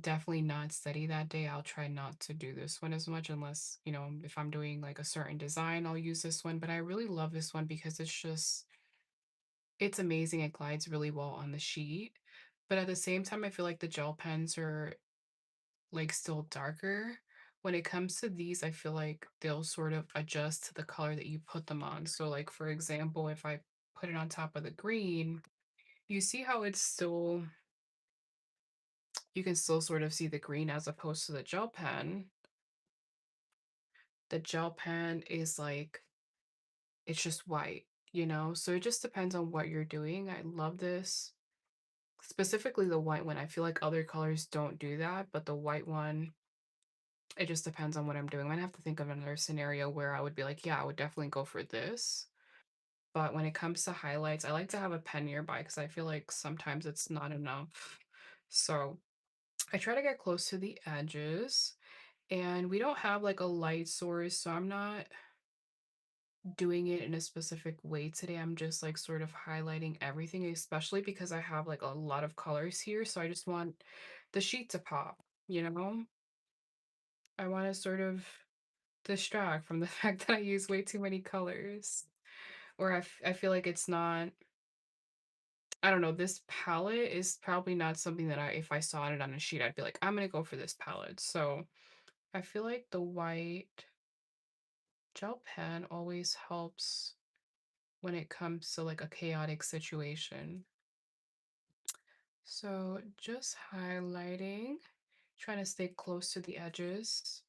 definitely not steady that day, I'll try not to do this one as much unless, if I'm doing like a certain design, I'll use this one. But I really love this one because it's amazing. It glides really well on the sheet. But at the same time, I feel like the gel pens are like still darker. When it comes to these, I feel like they'll sort of adjust to the color that you put them on. So like for example, if I put it on top of the green, you see how you can still sort of see the green as opposed to the gel pen. The gel pen is like it's just white. So it just depends on what you're doing. I love this. Specifically the white one. I feel like other colors don't do that, but the white one It just depends on what I'm doing. I'd have to think of another scenario where I would be like, yeah, I would definitely go for this. But when it comes to highlights, I like to have a pen nearby because I feel like sometimes it's not enough. So I try to get close to the edges, and we don't have like a light source, so I'm not doing it in a specific way today. I'm just like sort of highlighting everything, especially because I have like a lot of colors here. So I just want the sheet to pop, you know? I want to sort of distract from the fact that I use way too many colors. Or I feel like it's not, I don't know, this palette is probably not something that if I saw it on a sheet, I'd be like, I'm going to go for this palette. So I feel like the white gel pen always helps when it comes to like a chaotic situation. So just highlighting, trying to stay close to the edges.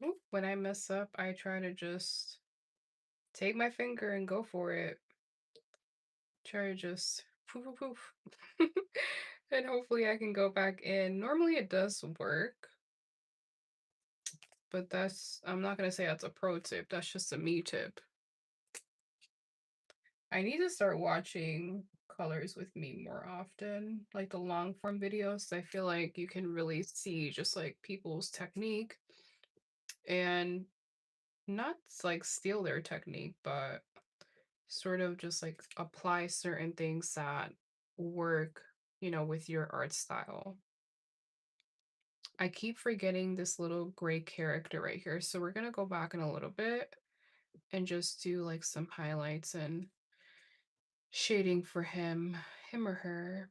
Oop, when I mess up, I try to just take my finger and go for it. Try to just poof, poof, poof. And hopefully I can go back in. Normally it does work, but I'm not going to say that's a pro tip. That's just a me tip. I need to start watching Colors with Me more often, like the long form videos. I feel like you can really see just like people's technique and not like steal their technique, but sort of just like apply certain things that work, with your art style. I keep forgetting this little gray character right here. So we're going to go back in a little bit and just do like some highlights and shading for him or her.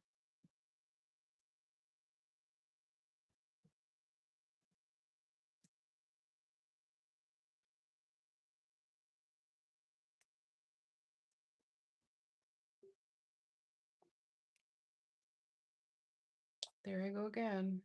There I go again.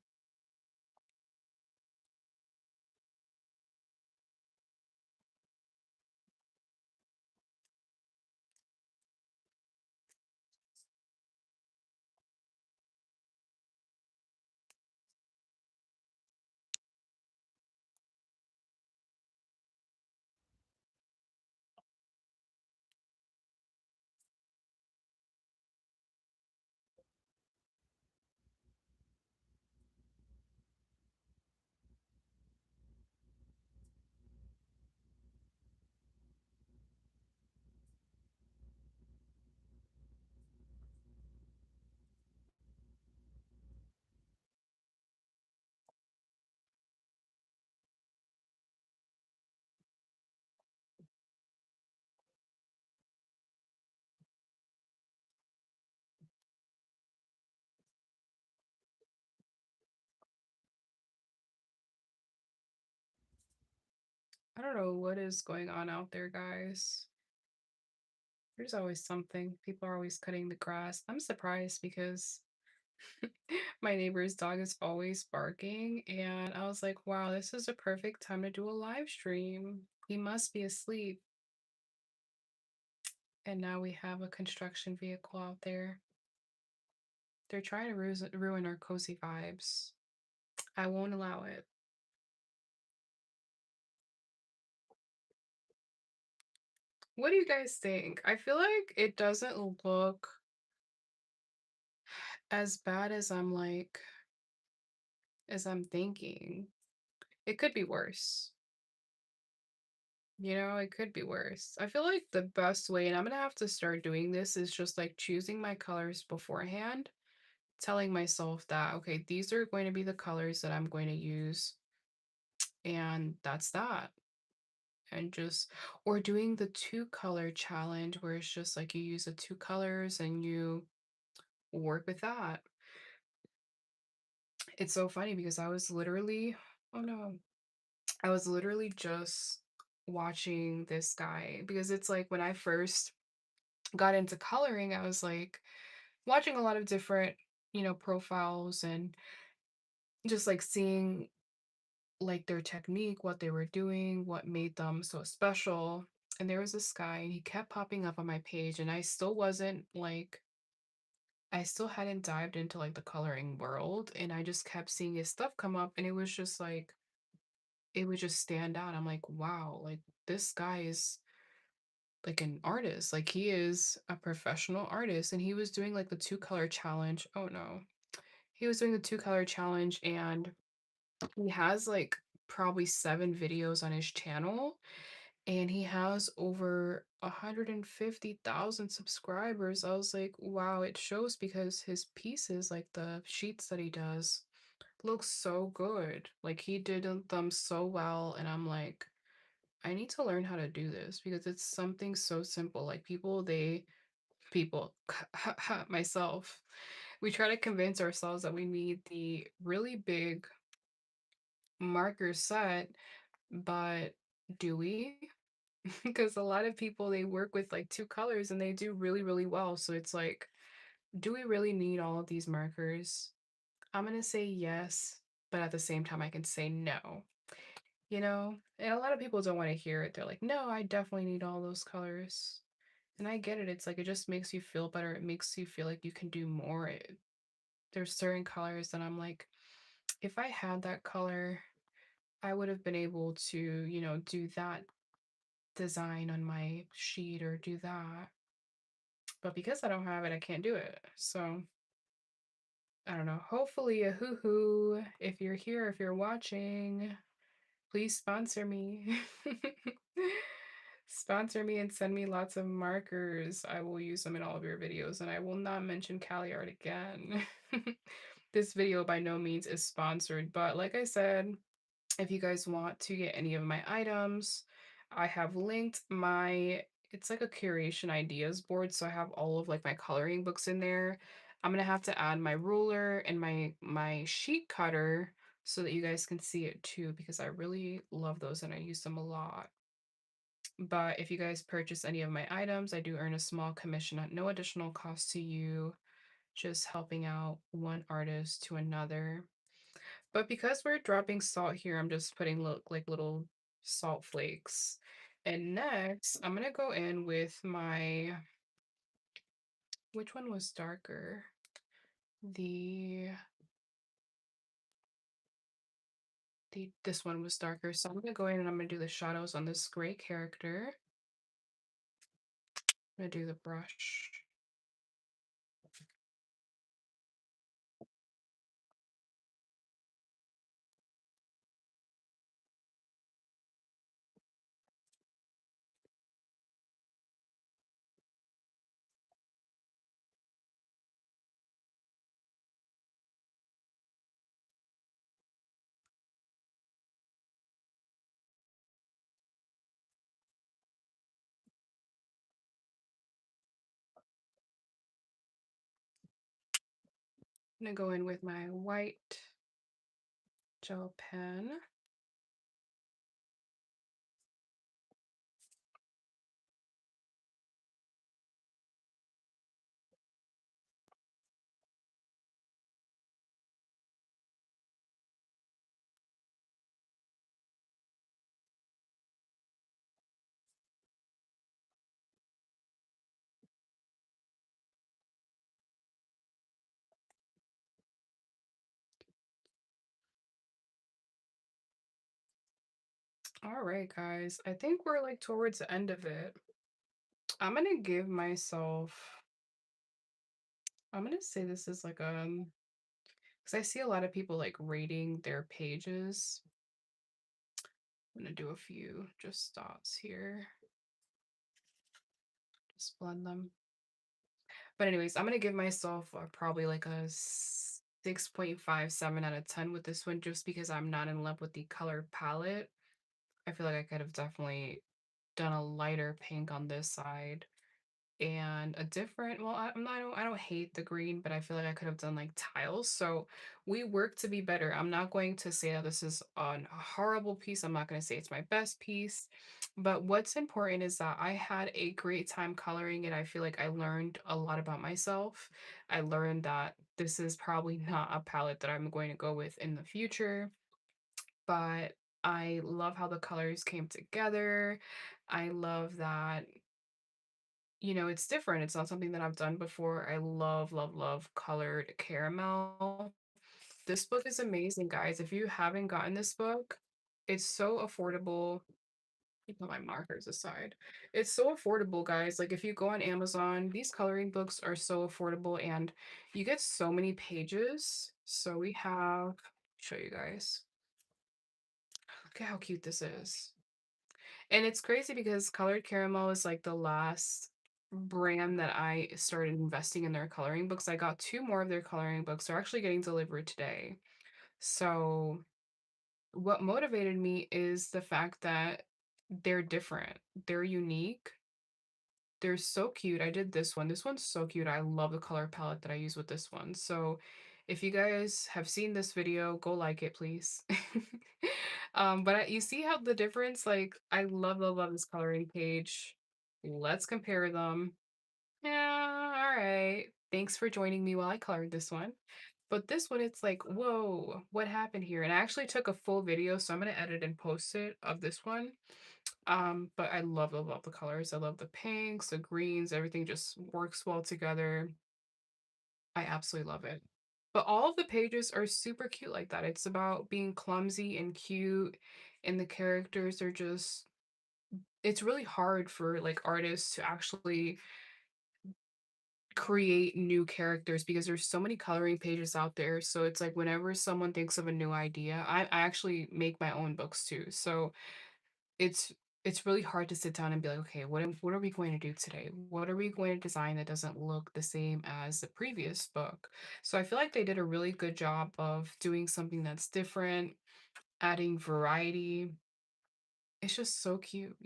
I don't know what is going on out there, guys. There's always something. People are always cutting the grass. I'm surprised because my neighbor's dog is always barking, and I was like, wow, this is a perfect time to do a live stream. He must be asleep. And now we have a construction vehicle out there. They're trying to ruin our cozy vibes. I won't allow it. What do you guys think? I feel like it doesn't look as bad as I'm thinking. It could be worse. It could be worse. I feel like the best way, and I'm gonna have to start doing this, is just like choosing my colors beforehand, telling myself that, okay, these are going to be the colors that I'm going to use, and that's that. And just, or doing the two color challenge where it's just like you use the two colors and you work with that. It's so funny because oh no, I was literally just watching this guy because it's like when I first got into coloring, I was like watching a lot of different, profiles and just like seeing like their technique, what they were doing, what made them so special. And there was this guy and he kept popping up on my page and I still hadn't dived into like the coloring world and I just kept seeing his stuff come up and it was just like it would just stand out. I'm like, wow, like this guy is like an artist. Like he is a professional artist and he was doing like the two color challenge. Oh no. He was doing the two color challenge and he has like probably 7 videos on his channel and he has over 150,000 subscribers. I was like, wow, it shows because his pieces, like the sheets that he does, look so good. Like he did them so well and I'm like, I need to learn how to do this because it's something so simple. Like people, myself, we try to convince ourselves that we need the really big marker set, but do we? Because a lot of people they work with like two colors and they do really, really well. So it's like, do we really need all of these markers? I'm gonna say yes, but at the same time, I can say no. And a lot of people don't want to hear it. They're like, no, I definitely need all those colors. And I get it. It's like it just makes you feel better. It makes you feel like you can do more. There's certain colors that I'm like, if I had that color, I would have been able to, do that design on my sheet or do that. But because I don't have it, I can't do it. So I don't know. Hopefully, a hoo hoo, if you're here, if you're watching, please sponsor me. Sponsor me and send me lots of markers. I will use them in all of your videos and I will not mention Cali art again. This video by no means is sponsored, but like I said, if you guys want to get any of my items, I have linked it's like a curation ideas board, so I have all of like my coloring books in there. I'm gonna have to add my ruler and my sheet cutter so that you guys can see it too, because I really love those and I use them a lot. But if you guys purchase any of my items, I do earn a small commission at no additional cost to you, just helping out one artist to another. But because we're dropping salt here, I'm just putting little salt flakes. And next, I'm gonna go in with which one was darker? The this one was darker. So I'm gonna go in and I'm gonna do the shadows on this gray character. I'm gonna do the brush. I'm gonna go in with my white gel pen. All right, guys. I think we're like towards the end of it. I'm gonna give myself, I'm gonna say this is like because I see a lot of people like rating their pages. I'm gonna do a few just dots here, just blend them. But anyways, I'm gonna give myself probably like a 6.57 out of 10 with this one, just because I'm not in love with the color palette. I feel like I could have definitely done a lighter pink on this side and a different, well, I'm not, I don't hate the green, but I feel like I could have done like tiles. So we work to be better. I'm not going to say that this is a horrible piece. I'm not going to say it's my best piece. But what's important is that I had a great time coloring it. I feel like I learned a lot about myself. I learned that this is probably not a palette that I'm going to go with in the future, but I love how the colors came together. I love that, it's different. It's not something that I've done before. I love, love, love colored caramel. This book is amazing, guys. If you haven't gotten this book, it's so affordable. You put my markers aside. It's so affordable, guys. Like if you go on Amazon, these coloring books are so affordable and you get so many pages. So we have, show you guys. Look at how cute this is. And it's crazy because Colored Caramel is like the last brand that I started investing in their coloring books. I got two more of their coloring books. They're actually getting delivered today. So, what motivated me is the fact that they're different, they're unique, they're so cute. I did this one. This one's so cute. I love the color palette that I use with this one. So if you guys have seen this video, go like it, please. You see how the difference, like, I love, love, love this coloring page. Let's compare them. Yeah, all right. Thanks for joining me while I colored this one. But this one, it's like, whoa, what happened here? And I actually took a full video, so I'm gonna edit and post it of this one. But I love, love, love the colors. I love the pinks, the greens, everything just works well together. I absolutely love it. But all of the pages are super cute like that. It's about being clumsy and cute, and the characters are just, it's really hard for like artists to actually create new characters because there's so many coloring pages out there. So it's like whenever someone thinks of a new idea, I actually make my own books too. So it's it's really hard to sit down and be like, okay, what are we going to do today? What are we going to design that doesn't look the same as the previous book? So I feel like they did a really good job of doing something that's different, adding variety. It's just so cute.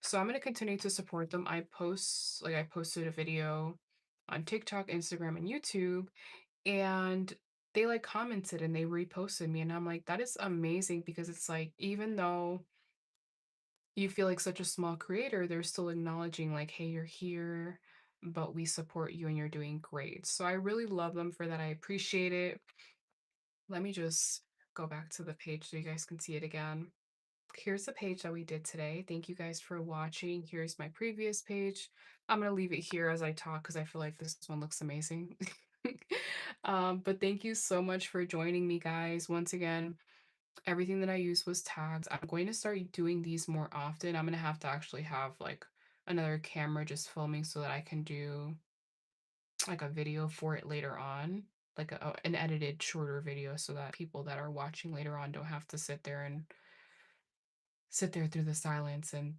So I'm going to continue to support them. I posted a video on TikTok, Instagram, and YouTube, and they like commented and they reposted me. And I'm like, that is amazing because it's like, even though you feel like such a small creator, they're still acknowledging like, hey, you're here, but we support you and you're doing great. So I really love them for that. I appreciate it. Let me just go back to the page so you guys can see it again. Here's the page that we did today. Thank you guys for watching. Here's my previous page. I'm going to leave it here as I talk because I feel like this one looks amazing. But thank you so much for joining me, guys. Once again, everything that I use was tagged. I'm going to start doing these more often. I'm going to have to actually have like another camera just filming so that I can do like a video for it later on, like an edited shorter video so that people that are watching later on don't have to sit there through the silence and,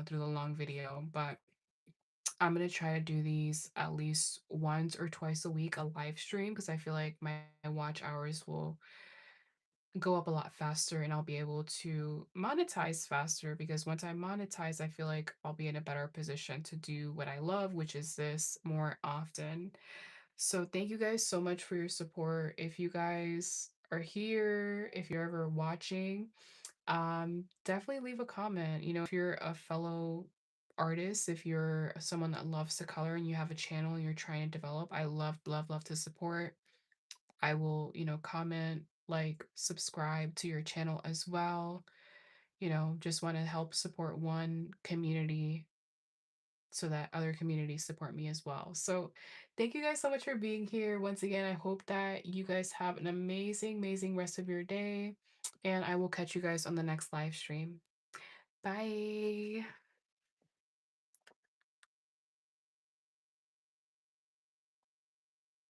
through the long video. But I'm going to try to do these at least once or twice a week, a live stream, because I feel like my watch hours will go up a lot faster and I'll be able to monetize faster because once I monetize, I feel like I'll be in a better position to do what I love, which is this more often. So thank you guys so much for your support. If you guys are here, if you're ever watching, definitely leave a comment. If you're a fellow artist, if you're someone that loves to color and you have a channel and you're trying to develop, I love, love, love to support. I will, comment, like, subscribe to your channel as well. Just want to help support one community so that other communities support me as well. So, thank you guys so much for being here. Once again, I hope that you guys have an amazing, amazing rest of your day. And I will catch you guys on the next live stream. Bye.